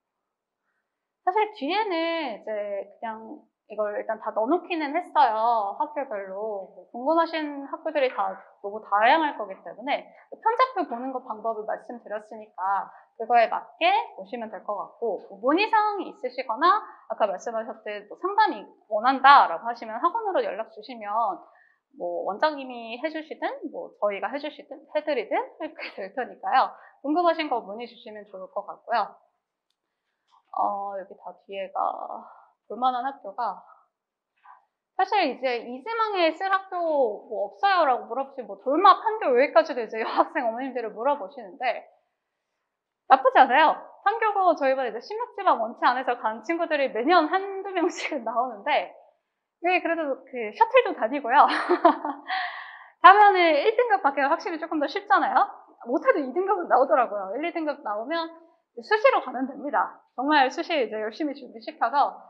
Speaker 1: 사실 뒤에는 이제 그냥 이걸 일단 다 넣어놓기는 했어요. 학교별로. 궁금하신 학교들이 다 너무 다양할 거기 때문에 편집표 보는 거 방법을 말씀드렸으니까 그거에 맞게 보시면 될 것 같고, 뭐 문의사항이 있으시거나 아까 말씀하셨듯 뭐 상담이 원한다라고 하시면 학원으로 연락 주시면 뭐 원장님이 해주시든 뭐 저희가 해드리든 이렇게 될 테니까요. 궁금하신 거 문의 주시면 좋을 것 같고요. 여기 다 뒤에가 볼만한 학교가, 사실 이제 이지망에 쓸 학교 뭐 없어요? 라고 물어보시면 뭐 돌마, 판교 여기까지도 이제 여학생 어머님들을 물어보시는데 나쁘지 않아요. 판교고 저희가 이제 심학지방 원체 안에서 가는 친구들이 매년 한두 명씩은 나오는데 여기 그래도 그 셔틀도 다니고요. 가면은 1등급 받기가 확실히 조금 더 쉽잖아요. 못해도 2등급은 나오더라고요. 1, 2등급 나오면 수시로 가면 됩니다. 정말 수시 이제 열심히 준비시켜서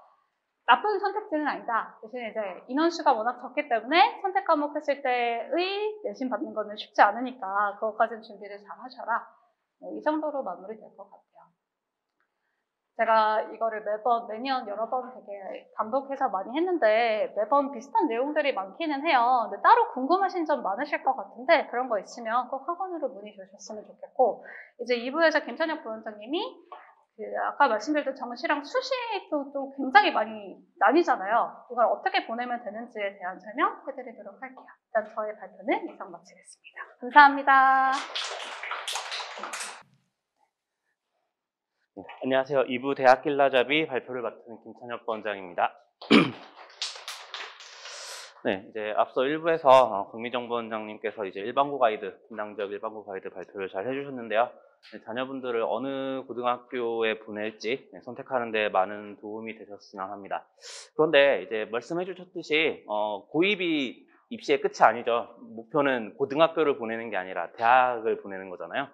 Speaker 1: 나쁜 선택지는 아니다. 대신 이제 인원수가 워낙 적기 때문에 선택 과목 했을 때의 내신 받는 거는 쉽지 않으니까 그것까지는 준비를 잘 하셔라. 이 정도로 마무리 될 것 같아요. 제가 이거를 매년 여러 번 되게 반복해서 많이 했는데 매번 비슷한 내용들이 많기는 해요. 근데 따로 궁금하신 점 많으실 것 같은데 그런 거 있으면 꼭 학원으로 문의 주셨으면 좋겠고, 이제 2부에서 김찬혁 부원장님이 아까 말씀드렸던 정시랑 수시도 또 굉장히 많이 나뉘잖아요. 이걸 어떻게 보내면 되는지에 대한 설명 해드리도록 할게요. 일단 저의 발표는 이상 마치겠습니다. 감사합니다.
Speaker 2: 네, 안녕하세요. 2부 대학 길라잡이 발표를 맡은 김찬혁 원장입니다. 네, 이제 앞서 1부에서 국미정보원장님께서 이제 일반고 가이드, 분당지역 일반고 가이드 발표를 잘 해주셨는데요. 네, 자녀분들을 어느 고등학교에 보낼지 선택하는 데 많은 도움이 되셨으면 합니다. 그런데 이제 말씀해 주셨듯이 고입이 입시의 끝이 아니죠. 목표는 고등학교를 보내는 게 아니라 대학을 보내는 거잖아요.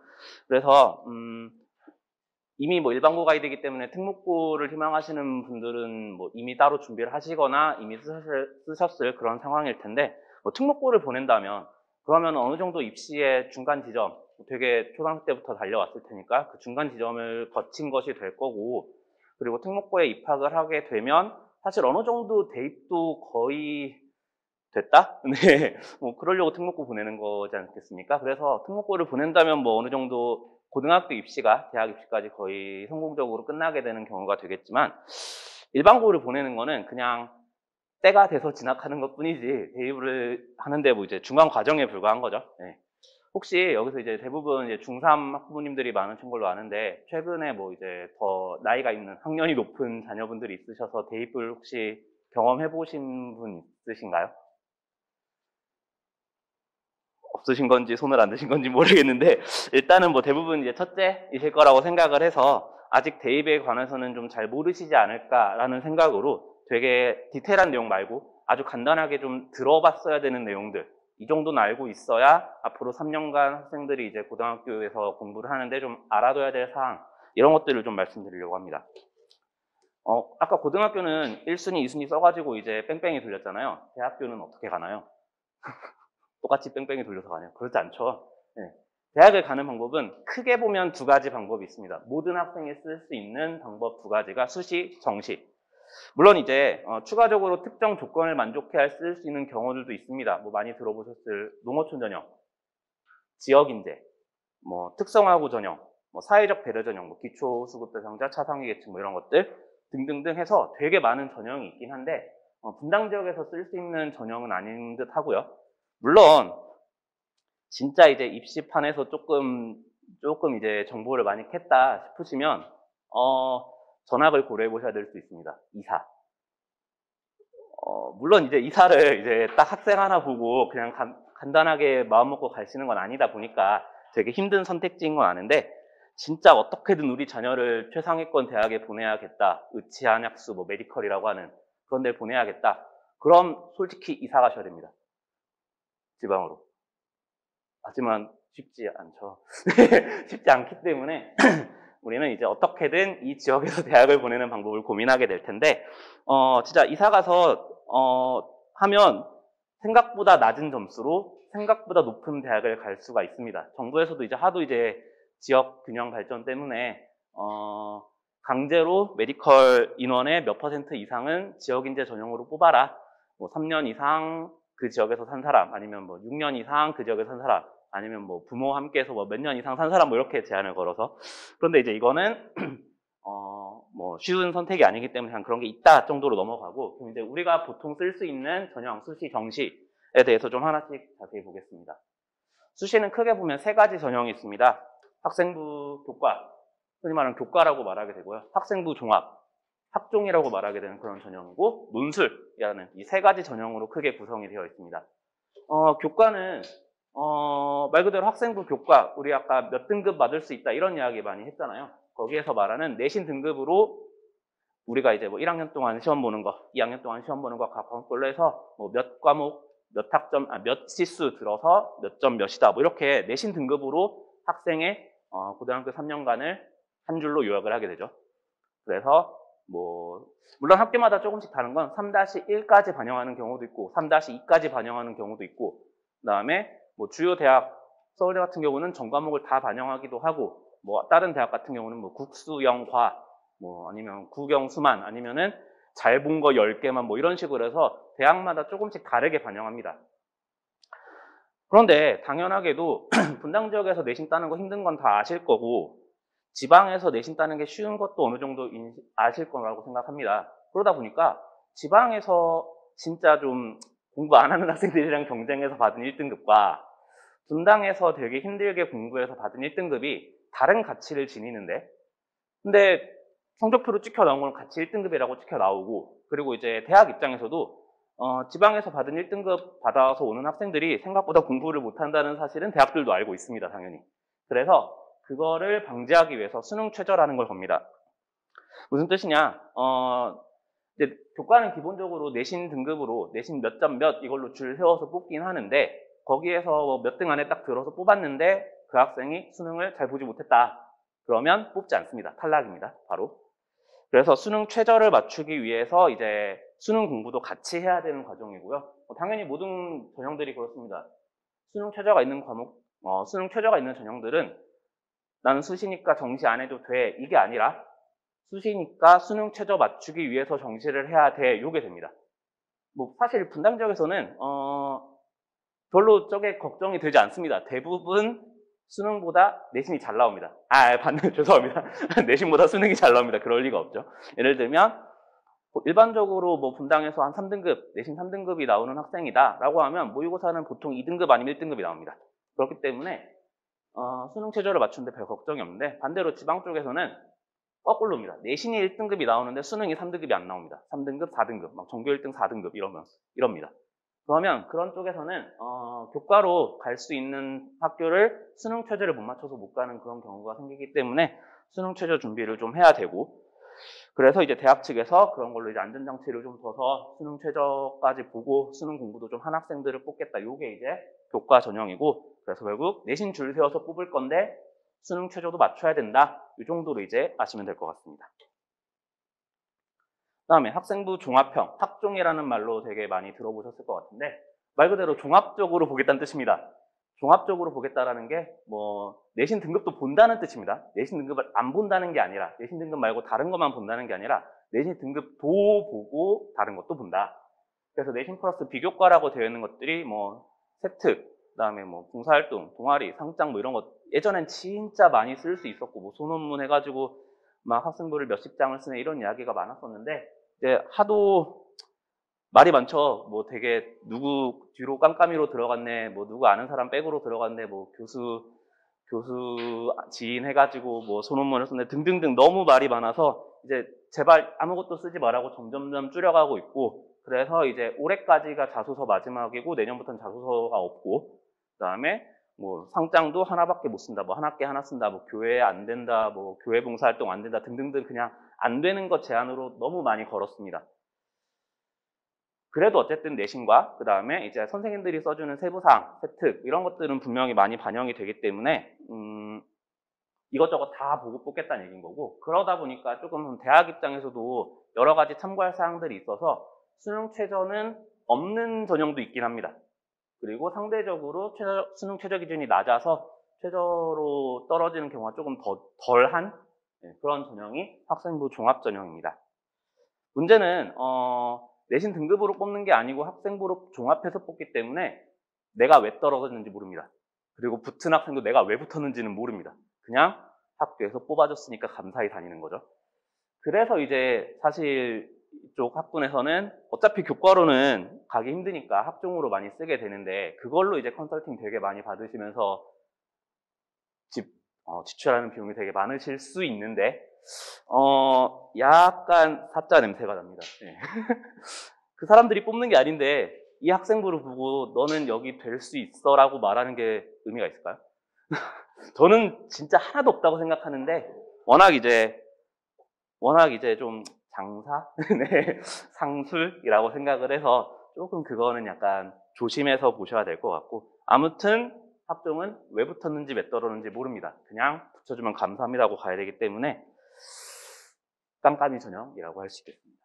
Speaker 2: 그래서 이미 뭐 일반고 가이드이기 때문에 특목고를 희망하시는 분들은 뭐 이미 따로 준비를 하시거나 이미 쓰셨을 그런 상황일 텐데, 뭐 특목고를 보낸다면 그러면 어느 정도 입시의 중간 지점, 되게 초등학교 때부터 달려왔을 테니까 그 중간 지점을 거친 것이 될 거고, 그리고 특목고에 입학을 하게 되면 사실 어느 정도 대입도 거의 됐다? 네. 뭐 그러려고 특목고 보내는 거지 않겠습니까? 그래서 특목고를 보낸다면 뭐 어느 정도 고등학교 입시가 대학 입시까지 거의 성공적으로 끝나게 되는 경우가 되겠지만, 일반고를 보내는 거는 그냥 때가 돼서 진학하는 것 뿐이지 대입을 하는데 뭐 이제 중간 과정에 불과한 거죠. 네. 혹시 여기서 이제 대부분 이제 중3 학부모님들이 많으신 걸로 아는데, 최근에 뭐 이제 더 나이가 있는 학년이 높은 자녀분들이 있으셔서 대입을 혹시 경험해 보신 분 있으신가요? 없으신 건지 손을 안 드신 건지 모르겠는데, 일단은 뭐 대부분 이제 첫째이실 거라고 생각을 해서 아직 대입에 관해서는 좀 잘 모르시지 않을까라는 생각으로 되게 디테일한 내용 말고 아주 간단하게 좀 들어봤어야 되는 내용들, 이 정도는 알고 있어야 앞으로 3년간 학생들이 이제 고등학교에서 공부를 하는데 좀 알아둬야 될 사항, 이런 것들을 좀 말씀드리려고 합니다. 아까 고등학교는 1순위, 2순위 써가지고 이제 뺑뺑이 돌렸잖아요. 대학교는 어떻게 가나요? 똑같이 뺑뺑이 돌려서 가냐? 그렇지 않죠. 네. 대학을 가는 방법은 크게 보면 두 가지 방법이 있습니다. 모든 학생이 쓸 수 있는 방법 두 가지가 수시, 정시. 물론 이제 추가적으로 특정 조건을 만족해야 쓸 수 있는 경우들도 있습니다. 뭐 많이 들어보셨을 농어촌 전형, 지역인재, 뭐 특성화고 전형, 뭐 사회적 배려 전형, 뭐 기초수급 대상자, 차상위 계층 뭐 이런 것들 등등등 해서 되게 많은 전형이 있긴 한데, 분당 지역에서 쓸 수 있는 전형은 아닌 듯 하고요. 물론 진짜 이제 입시판에서 조금 이제 정보를 많이 캤다 싶으시면 전학을 고려해 보셔야 될 수 있습니다. 이사. 물론 이제 이사를 이제 딱 학생 하나 보고 그냥 간단하게 마음 먹고 가시는 건 아니다 보니까 되게 힘든 선택지인 건 아는데, 진짜 어떻게든 우리 자녀를 최상위권 대학에 보내야겠다. 의치, 한약수, 뭐 메디컬이라고 하는 그런 데 보내야겠다. 그럼 솔직히 이사 가셔야 됩니다. 지방으로. 하지만 쉽지 않죠. 쉽지 않기 때문에 우리는 이제 어떻게든 이 지역에서 대학을 보내는 방법을 고민하게 될 텐데, 진짜 이사 가서 하면 생각보다 낮은 점수로 생각보다 높은 대학을 갈 수가 있습니다. 정부에서도 이제 하도 이제 지역 균형 발전 때문에 강제로 메디컬 인원의 몇 % 이상은 지역인재 전형으로 뽑아라. 뭐 3년 이상 그 지역에서 산 사람, 아니면 뭐 6년 이상 그 지역에서 산 사람, 아니면 뭐 부모와 함께해서 뭐 몇 년 이상 산 사람, 뭐 이렇게 제한을 걸어서. 그런데 이제 이거는 뭐 쉬운 선택이 아니기 때문에 그냥 그런 게 있다 정도로 넘어가고, 그럼 이제 우리가 보통 쓸 수 있는 전형 수시, 정시에 대해서 좀 하나씩 자세히 보겠습니다. 수시는 크게 보면 세 가지 전형이 있습니다. 학생부 교과, 흔히 말하는 교과라고 말하게 되고요. 학생부 종합, 학종이라고 말하게 되는 그런 전형이고, 논술이라는 이 세 가지 전형으로 크게 구성이 되어 있습니다. 교과는 말 그대로 학생부 교과, 우리 아까 몇 등급 받을 수 있다 이런 이야기 많이 했잖아요. 거기에서 말하는 내신 등급으로 우리가 이제 뭐 1학년 동안 시험 보는 거, 2학년 동안 시험 보는 거 각 과목별로 해서 뭐 몇 과목, 몇 학점, 몇 지수 들어서 몇 점 몇이다, 뭐 이렇게 내신 등급으로 학생의 고등학교 3년간을 한 줄로 요약을 하게 되죠. 그래서 뭐 물론 학교마다 조금씩 다른 건 3-1까지 반영하는 경우도 있고 3-2까지 반영하는 경우도 있고, 그다음에 뭐 주요 대학, 서울대 같은 경우는 전 과목을 다 반영하기도 하고, 뭐 다른 대학 같은 경우는 뭐 국수, 영과, 뭐 아니면 국영, 수만, 아니면은 잘 본 거 10개만 뭐 이런 식으로 해서 대학마다 조금씩 다르게 반영합니다. 그런데 당연하게도 분당 지역에서 내신 따는 거 힘든 건 다 아실 거고, 지방에서 내신 따는 게 쉬운 것도 어느 정도 아실 거라고 생각합니다. 그러다 보니까 지방에서 진짜 좀 공부 안 하는 학생들이랑 경쟁해서 받은 1등급과 분당에서 되게 힘들게 공부해서 받은 1등급이 다른 가치를 지니는데, 근데 성적표로 찍혀 나온 건 같이 1등급이라고 찍혀 나오고, 그리고 이제 대학 입장에서도 지방에서 받은 1등급 받아서 오는 학생들이 생각보다 공부를 못한다는 사실은 대학들도 알고 있습니다, 당연히. 그래서 그거를 방지하기 위해서 수능 최저라는 걸 겁니다. 무슨 뜻이냐? 이제 교과는 기본적으로 내신 등급으로 내신 몇 점 몇 이걸로 줄 세워서 뽑긴 하는데, 거기에서 몇 등 안에 딱 들어서 뽑았는데 그 학생이 수능을 잘 보지 못했다. 그러면 뽑지 않습니다. 탈락입니다. 바로. 그래서 수능 최저를 맞추기 위해서 이제 수능 공부도 같이 해야 되는 과정이고요. 당연히 모든 전형들이 그렇습니다. 수능 최저가 있는 수능 최저가 있는 전형들은 나는 수시니까 정시 안 해도 돼. 이게 아니라 수시니까 수능 최저 맞추기 위해서 정시를 해야 돼. 요게 됩니다. 뭐 사실 분당 지역에서는 별로 저게 걱정이 되지 않습니다. 대부분 수능보다 내신이 잘 나옵니다. 죄송합니다. 내신보다 수능이 잘 나옵니다. 그럴 리가 없죠. 예를 들면 일반적으로 뭐 분당에서 한 3등급, 내신 3등급이 나오는 학생이다 라고 하면 모의고사는 보통 2등급 아니면 1등급이 나옵니다. 그렇기 때문에 수능 최저를 맞추는데 별 걱정이 없는데, 반대로 지방 쪽에서는 거꾸로입니다. 내신이 1등급이 나오는데 수능이 3등급이 안 나옵니다. 3등급, 4등급, 막 전교 1등, 4등급 이럽니다. 그러면 그런 쪽에서는 교과로 갈 수 있는 학교를 수능 최저를 못 맞춰서 못 가는 그런 경우가 생기기 때문에 수능 최저 준비를 좀 해야 되고, 그래서 이제 대학 측에서 그런 걸로 이제 안전장치를 좀 둬서 수능 최저까지 보고 수능 공부도 좀 한 학생들을 뽑겠다. 요게 이제 교과 전형이고, 그래서 결국 내신 줄 세워서 뽑을 건데 수능 최저도 맞춰야 된다. 이 정도로 이제 아시면 될 것 같습니다. 그다음에 학생부 종합형, 학종이라는 말로 되게 많이 들어보셨을 것 같은데, 말 그대로 종합적으로 보겠다는 뜻입니다. 종합적으로 보겠다라는 게 뭐 내신 등급도 본다는 뜻입니다. 내신 등급을 안 본다는 게 아니라, 내신 등급 말고 다른 것만 본다는 게 아니라 내신 등급도 보고 다른 것도 본다. 그래서 내신 플러스 비교과라고 되어 있는 것들이 뭐 세특, 그다음에 뭐 봉사활동, 동아리, 상장 뭐 이런 것 예전엔 진짜 많이 쓸 수 있었고, 뭐 소논문 해가지고 막 학생부를 몇십 장을 쓰네 이런 이야기가 많았었는데, 이제 하도 말이 많죠. 뭐 되게 누구 뒤로 깜깜이로 들어갔네, 뭐 누구 아는 사람 백으로 들어갔네, 뭐 교수 지인 해가지고 뭐 소논문을 썼네 등등등 너무 말이 많아서 이제 제발 아무것도 쓰지 말라고 점점점 줄여가고 있고, 그래서 이제 올해까지가 자소서 마지막이고 내년부터는 자소서가 없고, 그다음에 뭐 상장도 하나밖에 못 쓴다, 뭐 한 학기 하나 쓴다, 뭐 교회 안 된다, 뭐 교회 봉사활동 안 된다 등등등 그냥 안 되는 것 제한으로 너무 많이 걸었습니다. 그래도 어쨌든 내신과 그 다음에 이제 선생님들이 써주는 세부사항, 세특 이런 것들은 분명히 많이 반영이 되기 때문에 이것저것 다 보고 뽑겠다는 얘기인 거고, 그러다 보니까 조금 대학 입장에서도 여러 가지 참고할 사항들이 있어서 수능 최저는 없는 전형도 있긴 합니다. 그리고 상대적으로 수능 최저 기준이 낮아서 최저로 떨어지는 경우가 조금 덜한 그런 전형이 학생부 종합 전형입니다. 문제는 내신 등급으로 뽑는 게 아니고 학생부로 종합해서 뽑기 때문에 내가 왜 떨어졌는지 모릅니다. 그리고 붙은 학생도 내가 왜 붙었는지는 모릅니다. 그냥 학교에서 뽑아줬으니까 감사히 다니는 거죠. 그래서 이제 사실 이쪽 학군에서는 어차피 교과로는 가기 힘드니까 학종으로 많이 쓰게 되는데, 그걸로 이제 컨설팅 되게 많이 받으시면서 지출하는 비용이 되게 많으실 수 있는데, 약간 사짜 냄새가 납니다. 네. 그 사람들이 뽑는 게 아닌데 이 학생부를 보고 너는 여기 될 수 있어 라고 말하는 게 의미가 있을까요? 저는 진짜 하나도 없다고 생각하는데, 워낙 이제 좀 장사? 네, 상술이라고 생각을 해서 조금 그거는 약간 조심해서 보셔야 될 것 같고, 아무튼 학종은 왜 붙었는지 왜 떨어졌는지 모릅니다. 그냥 붙여주면 감사합니다고 가야 되기 때문에 깜깜이 전형이라고 할 수 있겠습니다.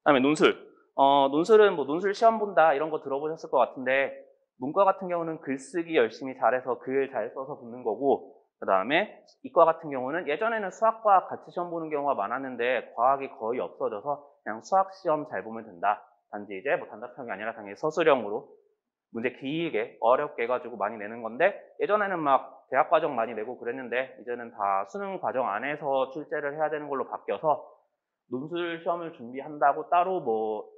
Speaker 2: 그다음에 논술. 논술은 뭐 논술 시험 본다 이런 거 들어보셨을 것 같은데, 문과 같은 경우는 글쓰기 열심히 잘해서 글 잘 써서 붙는 거고, 그 다음에 이과 같은 경우는 예전에는 수학과 같이 시험 보는 경우가 많았는데 과학이 거의 없어져서 그냥 수학 시험 잘 보면 된다. 단지 이제 뭐 단답형이 아니라 당연히 서술형으로 문제 길게 어렵게 해가지고 많이 내는 건데, 예전에는 막 대학 과정 많이 내고 그랬는데 이제는 다 수능 과정 안에서 출제를 해야 되는 걸로 바뀌어서 논술 시험을 준비한다고 따로 뭐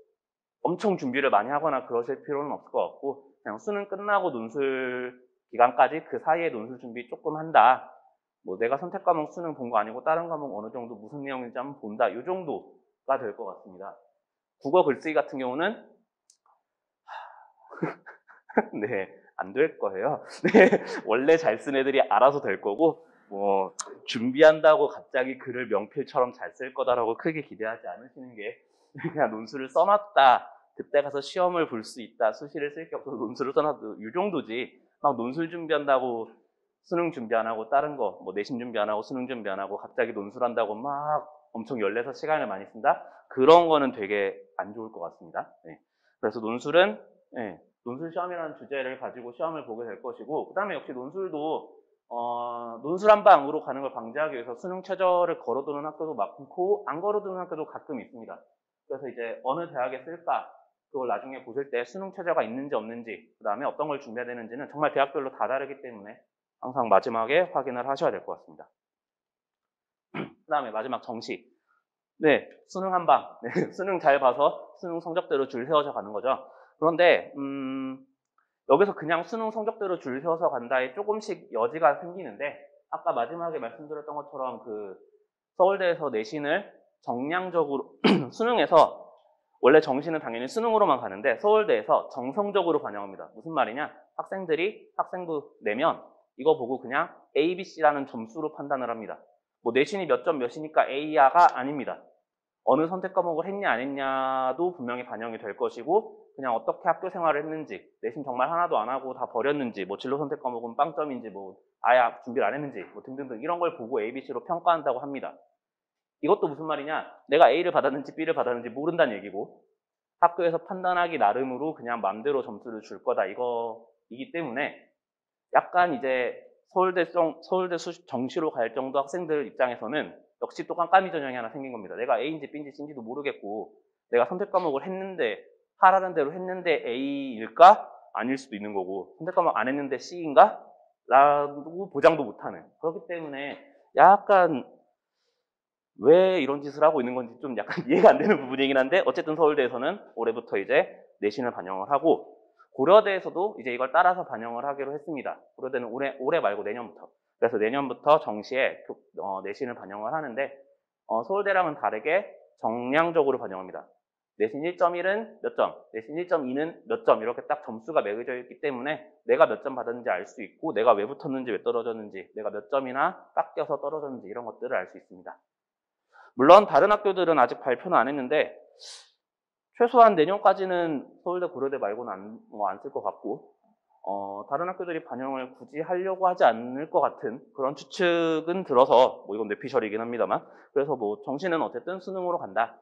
Speaker 2: 엄청 준비를 많이 하거나 그러실 필요는 없을 것 같고, 그냥 수능 끝나고 논술 기간까지 그 사이에 논술 준비 조금 한다. 뭐 내가 선택 과목 수능 본 거 아니고 다른 과목 어느 정도 무슨 내용인지 한번 본다. 이 정도가 될 것 같습니다. 국어 글쓰기 같은 경우는 네, 안 될 거예요. 네, 원래 잘 쓴 애들이 알아서 될 거고 뭐 준비한다고 갑자기 글을 명필처럼 잘 쓸 거다라고 크게 기대하지 않으시는 게 그냥 논술을 써놨다. 그때 가서 시험을 볼 수 있다. 수시를 쓸 게 없어서 논술을 써놨다. 이 정도지. 막 논술 준비한다고 수능 준비 안 하고 다른 거, 뭐 내신 준비 안 하고 수능 준비 안 하고 갑자기 논술한다고 막 엄청 열내서 시간을 많이 쓴다? 그런 거는 되게 안 좋을 것 같습니다. 네. 그래서 논술은 논술 시험이라는 주제를 가지고 시험을 보게 될 것이고, 그 다음에 역시 논술도 논술 한 방으로 가는 걸 방지하기 위해서 수능 최저를 걸어두는 학교도 많고 안 걸어두는 학교도 가끔 있습니다. 그래서 이제 어느 대학에 쓸까 그걸 나중에 보실 때 수능 최저가 있는지 없는지, 그 다음에 어떤 걸 준비해야 되는지는 정말 대학별로 다 다르기 때문에 항상 마지막에 확인을 하셔야 될 것 같습니다. 그 다음에 마지막 정시. 네, 수능 한 방. 네, 수능 잘 봐서 수능 성적대로 줄 세워서 가는 거죠. 그런데 여기서 그냥 수능 성적대로 줄 세워서 간다에 조금씩 여지가 생기는데, 아까 마지막에 말씀드렸던 것처럼 그 서울대에서 내신을 정량적으로 수능에서 원래 정시는 당연히 수능으로만 가는데 서울대에서 정성적으로 반영합니다. 무슨 말이냐? 학생들이 학생부 내면 이거 보고 그냥 A, B, C라는 점수로 판단을 합니다. 뭐 내신이 몇 점 몇이니까 A야가 아닙니다. 어느 선택 과목을 했냐 안 했냐도 분명히 반영이 될 것이고, 그냥 어떻게 학교 생활을 했는지, 내신 정말 하나도 안 하고 다 버렸는지, 뭐 진로 선택 과목은 빵점인지, 뭐 아예 준비를 안 했는지, 뭐 등등등 이런 걸 보고 A, B, C로 평가한다고 합니다. 이것도 무슨 말이냐? 내가 A를 받았는지 B를 받았는지 모른다는 얘기고, 학교에서 판단하기 나름으로 그냥 맘대로 점수를 줄 거다 이거이기 때문에 약간 이제 서울대 정시로 갈 정도 학생들 입장에서는 역시 또 깜깜이 전형이 하나 생긴 겁니다. 내가 A인지 B인지 C인지도 모르겠고, 내가 선택 과목을 했는데 하라는 대로 했는데 A일까? 아닐 수도 있는 거고, 선택 과목 안 했는데 C인가? 라고 보장도 못하는. 그렇기 때문에 약간 왜 이런 짓을 하고 있는 건지 좀 약간 이해가 안 되는 부분이긴 한데, 어쨌든 서울대에서는 올해부터 이제 내신을 반영을 하고, 고려대에서도 이제 이걸 따라서 반영을 하기로 했습니다. 고려대는 올해 말고 내년부터. 그래서 내년부터 정시에 내신을 반영을 하는데, 서울대랑은 다르게 정량적으로 반영합니다. 내신 1.1은 몇 점, 내신 1.2는 몇 점, 이렇게 딱 점수가 매겨져 있기 때문에 내가 몇 점 받았는지 알 수 있고, 내가 왜 붙었는지 왜 떨어졌는지, 내가 몇 점이나 깎여서 떨어졌는지 이런 것들을 알 수 있습니다. 물론 다른 학교들은 아직 발표는 안 했는데 최소한 내년까지는 서울대, 고려대 말고는 안 쓸 것 같고, 다른 학교들이 반영을 굳이 하려고 하지 않을 것 같은 그런 추측은 들어서, 뭐 이건 뇌피셜이긴 합니다만, 그래서 뭐 정시는 어쨌든 수능으로 간다.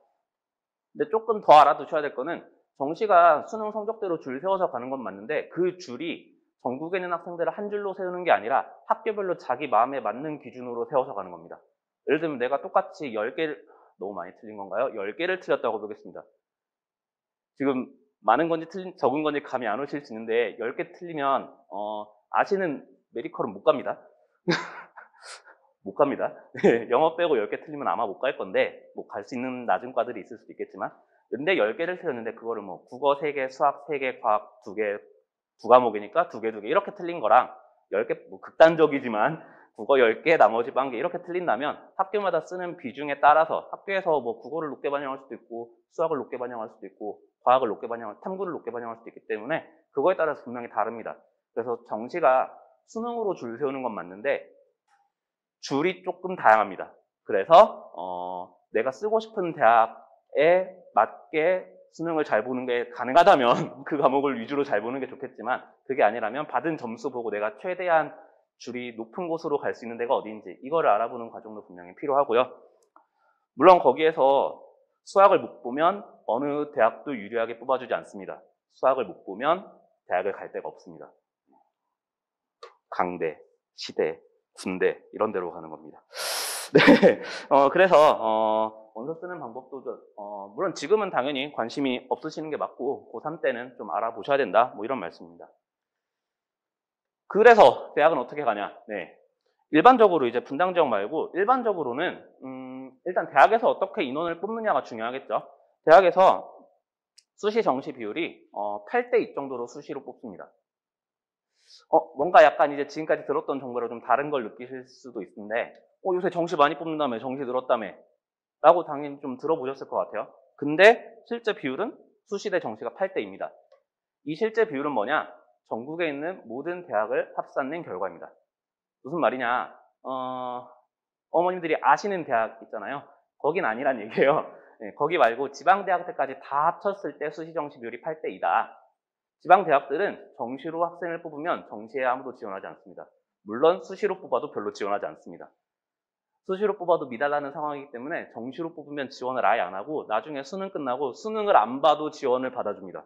Speaker 2: 근데 조금 더 알아두셔야 될 거는, 정시가 수능 성적대로 줄 세워서 가는 건 맞는데 그 줄이 전국에 있는 학생들을 한 줄로 세우는 게 아니라 학교별로 자기 마음에 맞는 기준으로 세워서 가는 겁니다. 예를 들면 내가 똑같이 10개를, 너무 많이 틀린 건가요? 10개를 틀렸다고 보겠습니다. 지금 많은 건지 적은 건지 감이 안 오실 수 있는데 10개 틀리면 아시는 메디컬은 못 갑니다. 못 갑니다. 네, 영어 빼고 10개 틀리면 아마 못 갈 건데, 뭐 갈 수 있는 낮은 과들이 있을 수도 있겠지만, 근데 10개를 틀렸는데 그거를 뭐 국어 3개, 수학 3개, 과학 2개, 2과목이니까 2개 이렇게 틀린 거랑 10개, 뭐 극단적이지만 국어 10개, 나머지 1개 이렇게 틀린다면 학교마다 쓰는 비중에 따라서 학교에서 뭐 국어를 높게 반영할 수도 있고, 수학을 높게 반영할 수도 있고, 과학을 높게 탐구를 높게 반영할 수도 있기 때문에 그거에 따라서 분명히 다릅니다. 그래서 정시가 수능으로 줄 세우는 건 맞는데 줄이 조금 다양합니다. 그래서 내가 쓰고 싶은 대학에 맞게 수능을 잘 보는 게 가능하다면 그 과목을 위주로 잘 보는 게 좋겠지만, 그게 아니라면 받은 점수 보고 내가 최대한 줄이 높은 곳으로 갈 수 있는 데가 어디인지 이거를 알아보는 과정도 분명히 필요하고요. 물론 거기에서 수학을 못 보면 어느 대학도 유리하게 뽑아주지 않습니다. 수학을 못 보면 대학을 갈 데가 없습니다. 강대, 시대, 군대 이런 데로 가는 겁니다. 네, 그래서 원서 쓰는 방법도 물론 지금은 당연히 관심이 없으시는 게 맞고 고3 때는 좀 알아보셔야 된다, 뭐 이런 말씀입니다. 그래서 대학은 어떻게 가냐? 네, 일반적으로 이제 분당 지역 말고 일반적으로는 일단 대학에서 어떻게 인원을 뽑느냐가 중요하겠죠. 대학에서 수시 정시 비율이 8대 2 정도로 수시로 뽑습니다. 뭔가 약간 이제 지금까지 들었던 정보랑 좀 다른 걸 느끼실 수도 있는데 요새 정시 많이 뽑는다며, 정시 늘었다며 라고 당연히 좀 들어보셨을 것 같아요. 근데 실제 비율은 수시 대 정시가 8대 2입니다. 이 실제 비율은 뭐냐? 전국에 있는 모든 대학을 합산낸 결과입니다. 무슨 말이냐? 어머님들이 아시는 대학 있잖아요. 거긴 아니란 얘기예요. 네, 거기 말고 지방대학들까지 다 합쳤을 때 수시 정시 비율이 8대 2다. 지방대학들은 정시로 학생을 뽑으면 정시에 아무도 지원하지 않습니다. 물론 수시로 뽑아도 별로 지원하지 않습니다. 수시로 뽑아도 미달라는 상황이기 때문에 정시로 뽑으면 지원을 아예 안 하고 나중에 수능 끝나고 수능을 안 봐도 지원을 받아줍니다.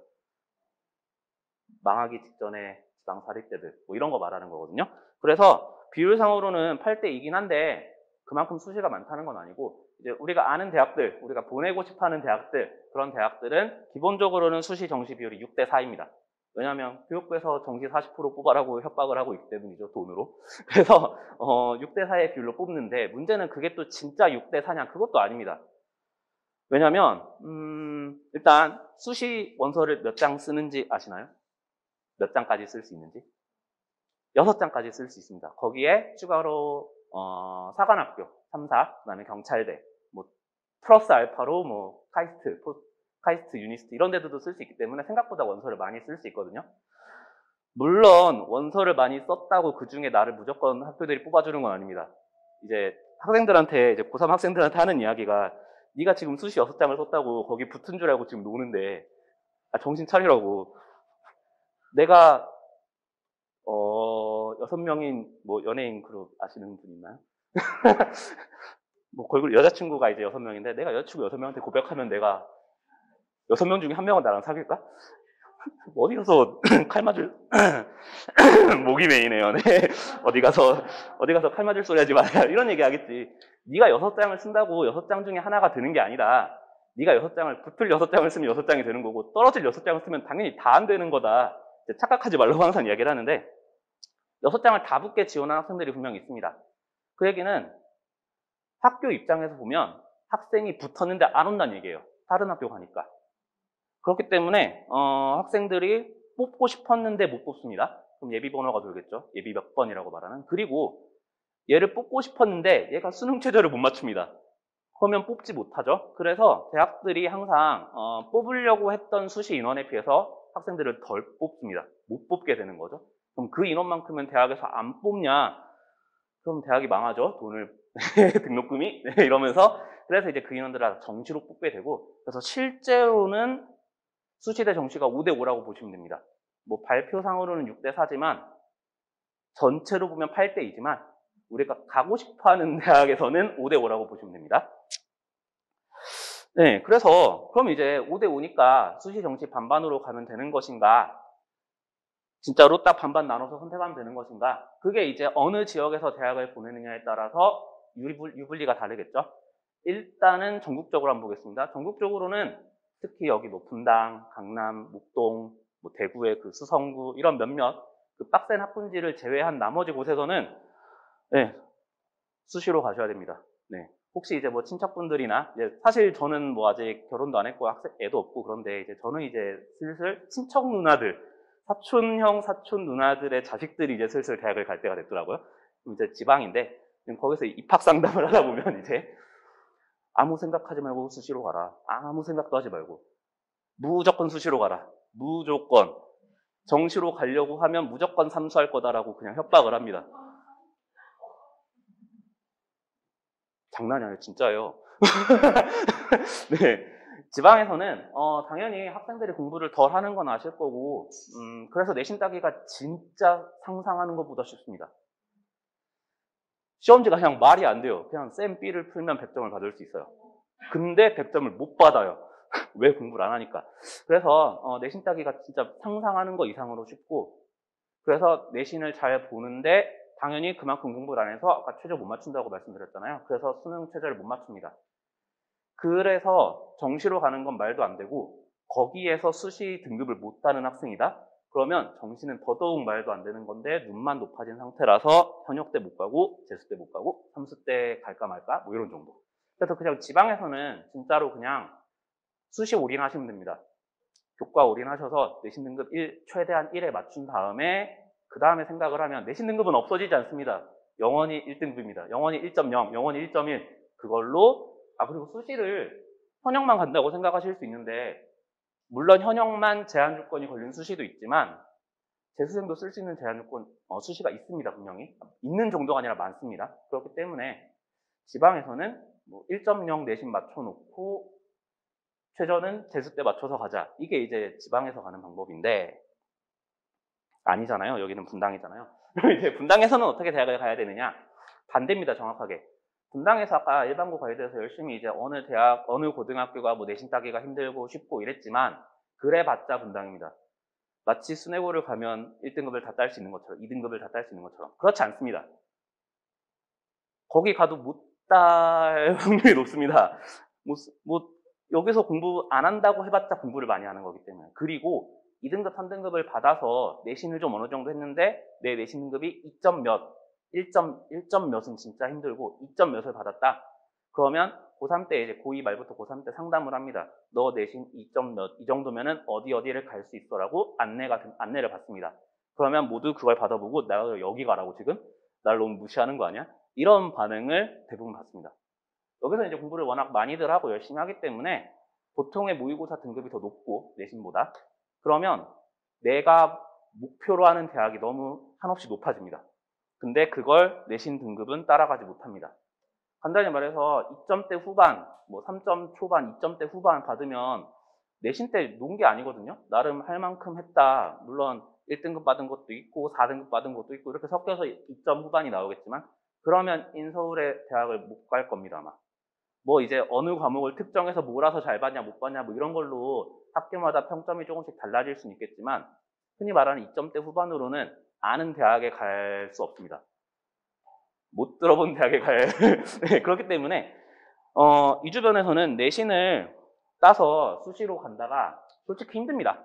Speaker 2: 망하기 직전에 지방 사립대들 뭐 이런 거 말하는 거거든요. 그래서 비율상으로는 8대 2긴 한데 그만큼 수시가 많다는 건 아니고 이제 우리가 아는 대학들, 우리가 보내고 싶어하는 대학들, 그런 대학들은 기본적으로는 수시 정시 비율이 6대 4입니다. 왜냐하면 교육부에서 정시 40% 뽑아라고 협박을 하고 있기 때문이죠, 돈으로. 그래서 6대 4의 비율로 뽑는데 문제는 그게 또 진짜 6대 4냐? 그것도 아닙니다. 왜냐하면 일단 수시 원서를 몇 장 쓰는지 아시나요? 몇 장까지 쓸 수 있는지? 6장까지 쓸 수 있습니다. 거기에 추가로 사관학교 3사, 그다음에 경찰대, 뭐 플러스 알파로 뭐 카이스트, 유니스트 이런 데도 쓸 수 있기 때문에 생각보다 원서를 많이 쓸 수 있거든요. 물론 원서를 많이 썼다고 그 중에 나를 무조건 학교들이 뽑아주는 건 아닙니다. 이제 학생들한테, 이제 고3 학생들한테 하는 이야기가 네가 지금 수시 6장을 썼다고 거기 붙은 줄 알고 지금 노는데 정신 차리라고. 내가 6명인 뭐 연예인 그룹 아시는 분 있나요? 뭐 걸그룹 여자친구가 이제 6명인데 내가 여자친구 6명한테 고백하면 내가 6명 중에 1명은 나랑 사귈까? 어디 가서 칼 맞을 목이 메이네요. 네. 어디 가서 칼 맞을 소리 하지 말라 이런 얘기 하겠지. 네가 6장을 쓴다고 6장 중에 하나가 되는 게 아니다. 네가 6장을 붙을 6장을 쓰면 6장이 되는 거고 떨어질 6장을 쓰면 당연히 다 안 되는 거다. 착각하지 말라고 항상 이야기를 하는데 6장을 다 붙게 지원한 학생들이 분명히 있습니다. 그 얘기는 학교 입장에서 보면 학생이 붙었는데 안 온다는 얘기예요. 다른 학교 가니까. 그렇기 때문에 학생들이 뽑고 싶었는데 못 뽑습니다. 그럼 예비 번호가 돌겠죠. 예비 몇 번이라고 말하는. 그리고 얘를 뽑고 싶었는데 얘가 수능 최저를 못 맞춥니다. 그러면 뽑지 못하죠. 그래서 대학들이 항상 뽑으려고 했던 수시 인원에 비해서 학생들을 덜 뽑습니다. 못 뽑게 되는 거죠. 그럼 그 인원만큼은 대학에서 안 뽑냐? 그럼 대학이 망하죠. 돈을 등록금이 이러면서. 그래서 이제 그 인원들을 정시로 뽑게 되고, 그래서 실제로는 수시 대 정시가 5대 5라고 보시면 됩니다. 뭐 발표상으로는 6대 4지만 전체로 보면 8대 2지만 우리가 가고 싶어하는 대학에서는 5대 5라고 보시면 됩니다. 네, 그래서 그럼 이제 5대 5니까 수시 정시 반반으로 가면 되는 것인가? 진짜로 딱 반반 나눠서 선택하면 되는 것인가? 그게 이제 어느 지역에서 대학을 보내느냐에 따라서 유불리가 다르겠죠. 일단은 전국적으로 한번 보겠습니다. 전국적으로는 특히 여기 뭐 분당, 강남, 목동, 뭐 대구의 그 수성구 이런 몇몇 그 빡센 학군지를 제외한 나머지 곳에서는 네, 수시로 가셔야 됩니다. 네. 혹시 이제 뭐 친척분들이나 이제 사실 저는 뭐 아직 결혼도 안 했고 애도 없고 그런데 이제 저는 이제 슬슬 친척 누나들, 사촌형, 사촌 누나들의 자식들이 이제 슬슬 대학을 갈 때가 됐더라고요. 이제 지방인데 거기서 입학 상담을 하다 보면 이제 아무 생각하지 말고 수시로 가라. 아무 생각도 하지 말고 무조건 수시로 가라. 무조건 정시로 가려고 하면 무조건 삼수할 거다라고 그냥 협박을 합니다. 장난이 아니에요. 진짜예요. 네. 지방에서는 당연히 학생들이 공부를 덜 하는 건 아실 거고 그래서 내신 따기가 진짜 상상하는 것보다 쉽습니다. 시험지가 그냥 말이 안 돼요. 그냥 쌤 B를 풀면 100점을 받을 수 있어요. 근데 100점을 못 받아요. 왜 공부를 안 하니까. 그래서 내신 따기가 진짜 상상하는 거 이상으로 쉽고 그래서 내신을 잘 보는데 당연히 그만큼 공부를 안 해서 아까 최저 못 맞춘다고 말씀드렸잖아요. 그래서 수능 최저를 못 맞춥니다. 그래서 정시로 가는 건 말도 안 되고 거기에서 수시 등급을 못 따는 학생이다? 그러면 정시는 더더욱 말도 안 되는 건데 눈만 높아진 상태라서 현역 때 못 가고 재수 때 못 가고 삼수 때 갈까 말까 뭐 이런 정도. 그래서 그냥 지방에서는 진짜로 그냥 수시 올인하시면 됩니다. 교과 올인하셔서 내신 등급 1, 최대한 1에 맞춘 다음에 그 다음에 생각을 하면 내신 등급은 없어지지 않습니다. 영원히 1등급입니다. 영원히 1.0, 영원히 1.1 그걸로 그리고 수시를 현역만 간다고 생각하실 수 있는데 물론 현역만 제한 조건이 걸린 수시도 있지만 재수생도 쓸 수 있는 제한 조건 수시가 있습니다. 분명히 있는 정도가 아니라 많습니다. 그렇기 때문에 지방에서는 뭐 1.0 내신 맞춰놓고 최저는 재수 때 맞춰서 가자. 이게 이제 지방에서 가는 방법인데 아니잖아요. 여기는 분당이잖아요. 이제 분당에서는 어떻게 대학을 가야 되느냐? 반대입니다. 정확하게. 분당에서 아까 일반고 가이드에서 열심히 이제 어느 대학, 어느 고등학교가 뭐 내신 따기가 힘들고 쉽고 이랬지만 그래봤자 분당입니다. 마치 수뇌고를 가면 1등급을 다 딸 수 있는 것처럼 2등급을 다 딸 수 있는 것처럼 그렇지 않습니다. 거기 가도 못 딸 확률이 높습니다. 여기서 공부 안 한다고 해봤자 공부를 많이 하는 거기 때문에. 그리고 2등급, 3등급을 받아서 내신을 좀 어느 정도 했는데 내 내신 등급이 2점 몇, 1점 몇은 진짜 힘들고 2점 몇을 받았다. 그러면 고3 때 이제 고2 말부터 고3 때 상담을 합니다. 너 내신 2점 몇, 이 정도면은 어디를 갈 수 있어라고 안내를 받습니다. 그러면 모두 그걸 받아보고 나 여기 가라고 지금? 날 너무 무시하는 거 아니야? 이런 반응을 대부분 받습니다. 여기서 이제 공부를 워낙 많이들 하고 열심히 하기 때문에 보통의 모의고사 등급이 더 높고 내신보다 그러면 내가 목표로 하는 대학이 너무 한없이 높아집니다. 근데 그걸 내신 등급은 따라가지 못합니다. 간단히 말해서 2점대 후반, 뭐 3점 초반, 2점대 후반 받으면 내신 때 논 게 아니거든요. 나름 할 만큼 했다. 물론 1등급 받은 것도 있고 4등급 받은 것도 있고 이렇게 섞여서 2점 후반이 나오겠지만 그러면 인서울의 대학을 못 갈 겁니다. 아마. 뭐 이제 어느 과목을 특정해서 몰아서 잘 받냐 못 받냐 뭐 이런 걸로 학교마다 평점이 조금씩 달라질 수는 있겠지만 흔히 말하는 2점대 후반으로는 아는 대학에 갈 수 없습니다. 못 들어본 대학에 갈 네, 그렇기 때문에 이 주변에서는 내신을 따서 수시로 간다가 솔직히 힘듭니다.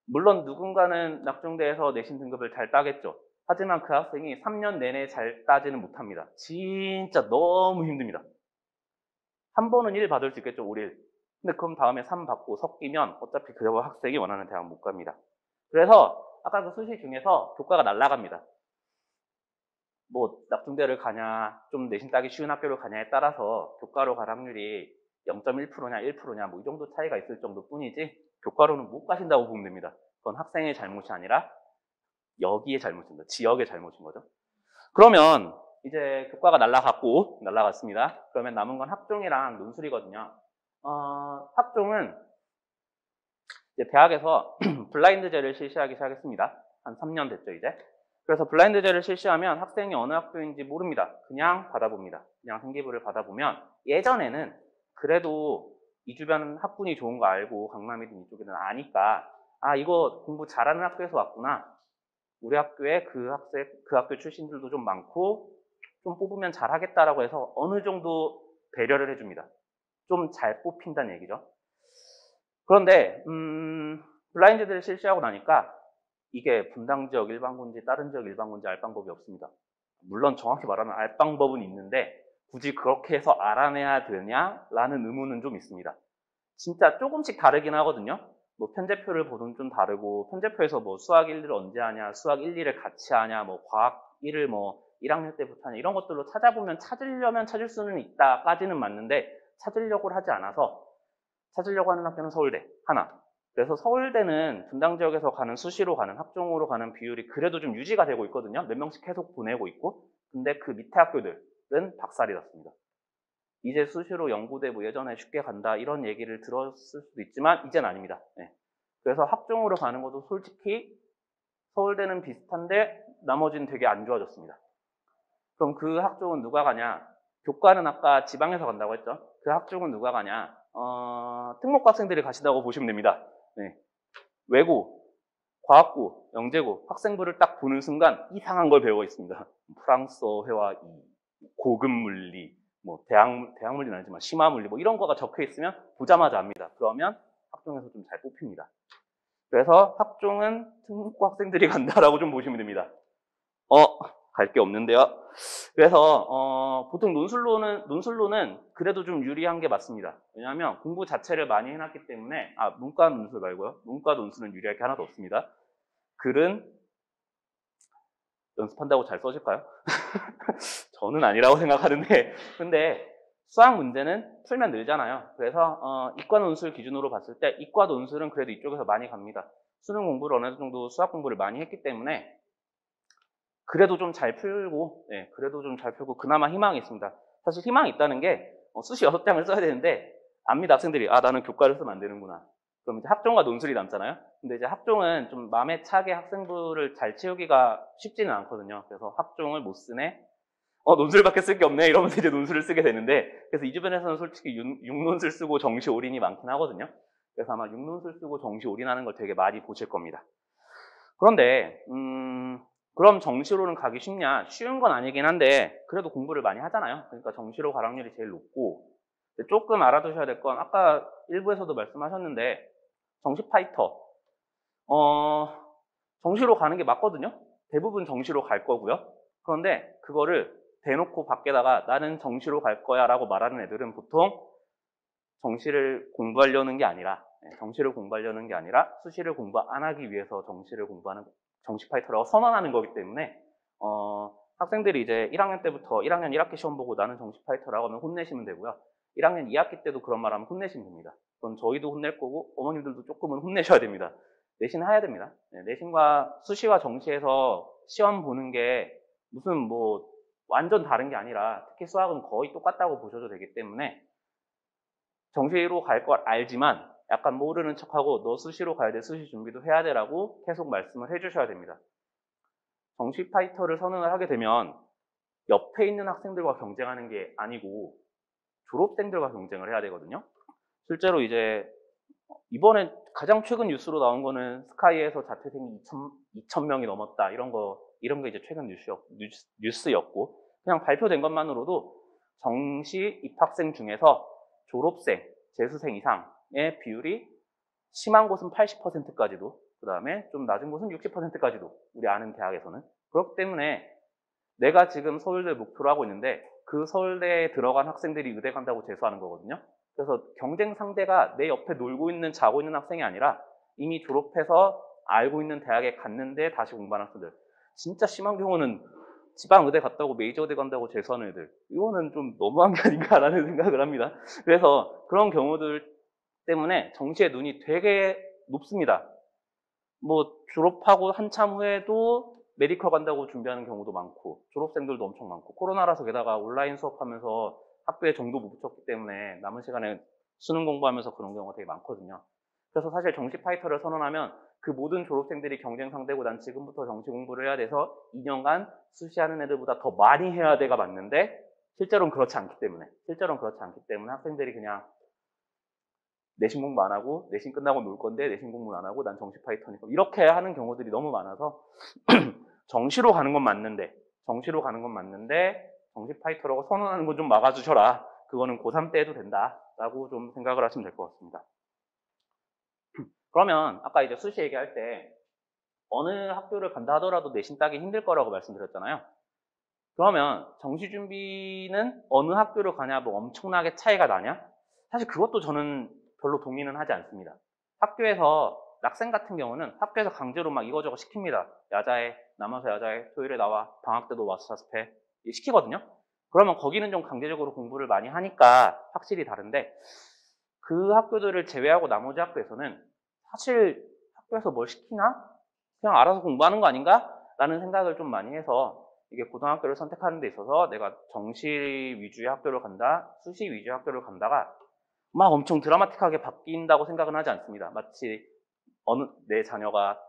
Speaker 2: 물론 누군가는 낙중대에서 내신 등급을 잘 따겠죠. 하지만 그 학생이 3년 내내 잘 따지는 못합니다. 진짜 너무 힘듭니다. 한 번은 1 받을 수 있겠죠, 5일. 근데 그럼 다음에 3 받고 섞이면 어차피 그 학생이 원하는 대학 못 갑니다. 그래서 아까 그 수시 중에서 교과가 날아갑니다. 뭐 낙중대를 가냐, 좀 내신 따기 쉬운 학교를 가냐에 따라서 교과로 갈 확률이 0.1%냐 1%냐 뭐 이 정도 차이가 있을 정도뿐이지 교과로는 못 가신다고 보면 됩니다. 그건 학생의 잘못이 아니라 여기의 잘못입니다. 지역의 잘못인 거죠. 그러면 이제 교과가 날아갔습니다. 그러면 남은 건 학종이랑 논술이거든요. 학종은 이제 대학에서 블라인드제를 실시하기 시작했습니다. 한 3년 됐죠, 이제. 그래서 블라인드제를 실시하면 학생이 어느 학교인지 모릅니다. 그냥 받아봅니다. 그냥 생기부를 받아보면 예전에는 그래도 이 주변 학군이 좋은 거 알고 강남이든 이쪽이든 아니까 이거 공부 잘하는 학교에서 왔구나. 우리 학교에 그 학교 출신들도 좀 많고 좀 뽑으면 잘하겠다라고 해서 어느 정도 배려를 해줍니다. 좀 잘 뽑힌다는 얘기죠. 그런데 블라인드를 실시하고 나니까 이게 분당 지역 일반고인지 다른 지역 일반고인지 알 방법이 없습니다. 물론 정확히 말하면 알 방법은 있는데 굳이 그렇게 해서 알아내야 되냐라는 의문은 좀 있습니다. 진짜 조금씩 다르긴 하거든요. 뭐 편제표를 보면 좀 다르고 편제표에서 뭐 수학 1, 2를 언제 하냐, 수학 1, 2를 같이 하냐, 뭐 과학 1을 뭐 1학년 때부터 하냐 이런 것들로 찾아보면 찾으려면 찾을 수는 있다까지는 맞는데 찾으려고 하지 않아서 찾으려고 하는 학교는 서울대 하나. 그래서 서울대는 분당 지역에서 가는 수시로 가는 학종으로 가는 비율이 그래도 좀 유지가 되고 있거든요. 몇 명씩 계속 보내고 있고. 근데 그 밑에 학교들은 박살이 났습니다. 이제 수시로 연구대 뭐 예전에 쉽게 간다 이런 얘기를 들었을 수도 있지만 이젠 아닙니다. 네. 그래서 학종으로 가는 것도 솔직히 서울대는 비슷한데 나머지는 되게 안 좋아졌습니다. 그럼 그 학종은 누가 가냐? 교과는 아까 지방에서 간다고 했죠. 그 학종은 누가 가냐? 특목고 학생들이 가신다고 보시면 됩니다. 네. 외고, 과학고, 영재고 학생부를 딱 보는 순간 이상한 걸 배우고 있습니다. 프랑스어회화 2, 고급 물리, 뭐 대학 물리는 아니지만 심화 물리 뭐 이런 거가 적혀 있으면 보자마자 압니다. 그러면 학종에서 좀 잘 뽑힙니다. 그래서 학종은 특목고 학생들이 간다라고 좀 보시면 됩니다. 갈 게 없는데요. 그래서 보통 논술로는 그래도 좀 유리한 게 맞습니다. 왜냐하면 공부 자체를 많이 해놨기 때문에 문과 논술 말고요. 문과 논술은 유리할 게 하나도 없습니다. 글은 연습한다고 잘 써질까요? 저는 아니라고 생각하는데 근데 수학 문제는 풀면 늘잖아요. 그래서 이과 논술 기준으로 봤을 때 이과 논술은 그래도 이쪽에서 많이 갑니다. 수능 공부를 어느 정도 수학 공부를 많이 했기 때문에 그래도 좀 잘 풀고, 그래도 좀 잘 풀고, 그나마 희망이 있습니다. 사실 희망이 있다는 게, 수시 6장을 써야 되는데, 압니다, 학생들이. 나는 교과를 쓰면 안 되는구나. 그럼 이제 학종과 논술이 남잖아요? 근데 이제 학종은 좀 마음에 차게 학생부를 잘 채우기가 쉽지는 않거든요. 그래서 학종을 못 쓰네? 논술밖에 쓸 게 없네? 이러면서 이제 논술을 쓰게 되는데, 그래서 이 주변에서는 솔직히 육논술 쓰고 정시 올인이 많긴 하거든요. 그래서 아마 육논술 쓰고 정시 올인하는 걸 되게 많이 보실 겁니다. 그런데, 그럼 정시로는 가기 쉽냐? 쉬운 건 아니긴 한데 그래도 공부를 많이 하잖아요. 그러니까 정시로 갈 확률이 제일 높고 조금 알아두셔야 될 건 아까 일부에서도 말씀하셨는데 정시 파이터 정시로 가는 게 맞거든요. 대부분 정시로 갈 거고요. 그런데 그거를 대놓고 밖에다가 나는 정시로 갈 거야 라고 말하는 애들은 보통 정시를 공부하려는 게 아니라 수시를 공부 안 하기 위해서 정시를 공부하는 정시 파이터라고 선언하는 거기 때문에 학생들이 이제 1학년 때부터 1학년 1학기 시험 보고 나는 정시 파이터라고 하면 혼내시면 되고요. 1학년 2학기 때도 그런 말 하면 혼내시면 됩니다. 그건 저희도 혼낼 거고 어머님들도 조금은 혼내셔야 됩니다. 내신 해야 됩니다. 내신과 수시와 정시에서 시험 보는 게 무슨 뭐 완전 다른 게 아니라 특히 수학은 거의 똑같다고 보셔도 되기 때문에 정시로 갈 걸 알지만 약간 모르는 척하고 너 수시로 가야 돼, 수시 준비도 해야 돼라고 계속 말씀을 해주셔야 됩니다. 정시 파이터를 선언을 하게 되면 옆에 있는 학생들과 경쟁하는 게 아니고 졸업생들과 경쟁을 해야 되거든요. 실제로 이제 이번에 가장 최근 뉴스로 나온 거는 스카이에서 자퇴생이 2,000명이 넘었다 이런 거 이제 최근 뉴스였고 그냥 발표된 것만으로도 정시 입학생 중에서 졸업생, 재수생 이상의 비율이 심한 곳은 80%까지도 그 다음에 좀 낮은 곳은 60%까지도 우리 아는 대학에서는 그렇기 때문에 내가 지금 서울대 목표로 하고 있는데 그 서울대에 들어간 학생들이 의대 간다고 재수하는 거거든요. 그래서 경쟁 상대가 내 옆에 놀고 있는 자고 있는 학생이 아니라 이미 졸업해서 알고 있는 대학에 갔는데 다시 공부하는 학생들. 진짜 심한 경우는 지방 의대 갔다고 메이저 의대 간다고 재수하는 애들. 이거는 좀 너무한 게 아닌가라는 생각을 합니다. 그래서 그런 경우들 때문에 정시의 눈이 되게 높습니다. 뭐 졸업하고 한참 후에도 메디컬 간다고 준비하는 경우도 많고 졸업생들도 엄청 많고 코로나라서 게다가 온라인 수업하면서 학교에 정도 못 붙였기 때문에 남은 시간에 수능 공부하면서 그런 경우가 되게 많거든요. 그래서 사실 정시 파이터를 선언하면 그 모든 졸업생들이 경쟁 상대고 난 지금부터 정시 공부를 해야 돼서 2년간 수시하는 애들보다 더 많이 해야 돼가 맞는데 실제로는 그렇지 않기 때문에 학생들이 그냥 내신 공부 안 하고 내신 끝나고 놀 건데 내신 공부 안 하고 난 정시 파이터니까 이렇게 하는 경우들이 너무 많아서 정시로 가는 건 맞는데 정시 파이터라고 선언하는 건 좀 막아주셔라. 그거는 고3 때 해도 된다라고 좀 생각을 하시면 될 것 같습니다. 그러면 아까 이제 수시 얘기할 때 어느 학교를 간다 하더라도 내신 따기 힘들 거라고 말씀드렸잖아요. 그러면 정시 준비는 어느 학교를 가냐 뭐 엄청나게 차이가 나냐? 사실 그것도 저는 별로 동의는 하지 않습니다. 학교에서 학생 같은 경우는 학교에서 강제로 막 이거저거 시킵니다. 야자해, 남아서 야자해, 토요일에 나와, 방학 때도 와서 자습해 시키거든요. 그러면 거기는 좀 강제적으로 공부를 많이 하니까 확실히 다른데 그 학교들을 제외하고 나머지 학교에서는 사실 학교에서 뭘 시키나? 그냥 알아서 공부하는 거 아닌가? 라는 생각을 좀 많이 해서 이게 고등학교를 선택하는 데 있어서 내가 정시 위주의 학교를 간다, 수시 위주의 학교를 간다가 막 엄청 드라마틱하게 바뀐다고 생각은 하지 않습니다. 마치 내 자녀가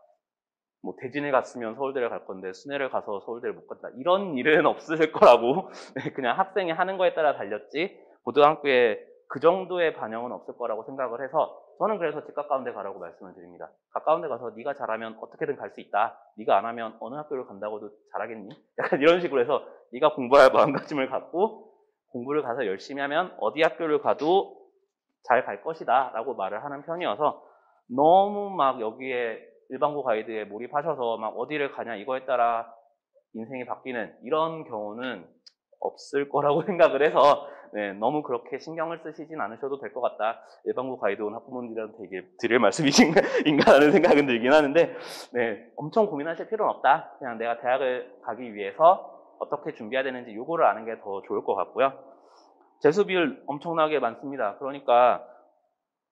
Speaker 2: 뭐 대진에 갔으면 서울대를 갈 건데 순회를 가서 서울대를 못 간다. 이런 일은 없을 거라고 그냥 학생이 하는 거에 따라 달렸지 고등학교에 그 정도의 반영은 없을 거라고 생각을 해서 저는 그래서 집 가까운 데 가라고 말씀을 드립니다. 가까운 데 가서 네가 잘하면 어떻게든 갈 수 있다. 네가 안 하면 어느 학교를 간다고도 잘하겠니? 약간 이런 식으로 해서 네가 공부할 마음가짐을 갖고 공부를 가서 열심히 하면 어디 학교를 가도 잘 갈 것이다 라고 말을 하는 편이어서 너무 막 여기에 일반고 가이드에 몰입하셔서 막 어디를 가냐 이거에 따라 인생이 바뀌는 이런 경우는 없을 거라고 생각을 해서 네, 너무 그렇게 신경을 쓰시진 않으셔도 될 것 같다. 일반고 가이드 온 학부모님들한테 이게 드릴 말씀이신가 하는 생각은 들긴 하는데 네, 엄청 고민하실 필요는 없다. 그냥 내가 대학을 가기 위해서 어떻게 준비해야 되는지 요거를 아는 게 더 좋을 것 같고요. 재수 비율 엄청나게 많습니다. 그러니까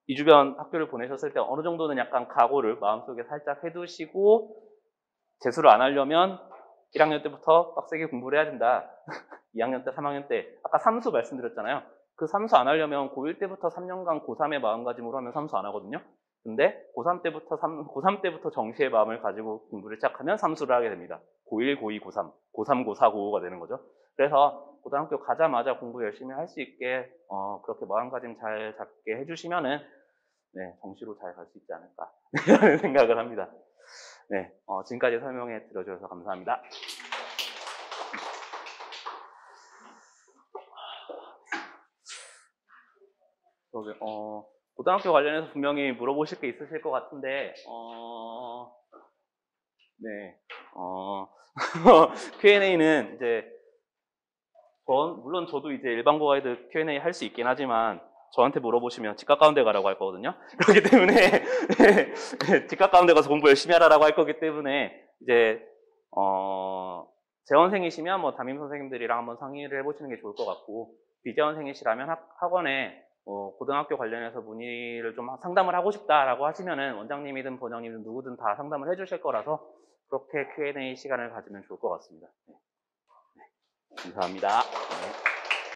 Speaker 2: 이 주변 학교를 보내셨을 때 어느 정도는 약간 각오를 마음속에 살짝 해두시고 재수를 안 하려면 1학년 때부터 빡세게 공부를 해야 된다. 2학년 때, 3학년 때 아까 삼수 말씀드렸잖아요. 그 삼수 안 하려면 고1 때부터 3년간 고3의 마음가짐으로 하면 삼수 안 하거든요. 근데 고3 때부터 정시의 마음을 가지고 공부를 시작하면 삼수를 하게 됩니다. 고1, 고2, 고3, 고3, 고4, 고5가 되는 거죠. 그래서 고등학교 가자마자 공부 열심히 할 수 있게 그렇게 마음가짐 잘 잡게 해주시면은 네, 정시로 잘 갈 수 있지 않을까 라는 생각을 합니다. 네, 지금까지 설명해 드려주셔서 감사합니다. 고등학교 관련해서 분명히 물어보실 게 있으실 것 같은데, 네, Q&A는 이제, 물론 저도 이제 일반고 가이드 Q&A 할 수 있긴 하지만, 저한테 물어보시면 집 가까운 데 가라고 할 거거든요. 그렇기 때문에, 집 가까운 데 가서 공부 열심히 하라고 할 거기 때문에, 이제, 재원생이시면 뭐 담임 선생님들이랑 한번 상의를 해보시는 게 좋을 것 같고, 비재원생이시라면 학원에 고등학교 관련해서 문의를 좀 상담을 하고 싶다라고 하시면은 원장님이든 본장님이든 누구든 다 상담을 해주실 거라서 그렇게 Q&A 시간을 가지면 좋을 것 같습니다. 네. 네. 감사합니다. 네.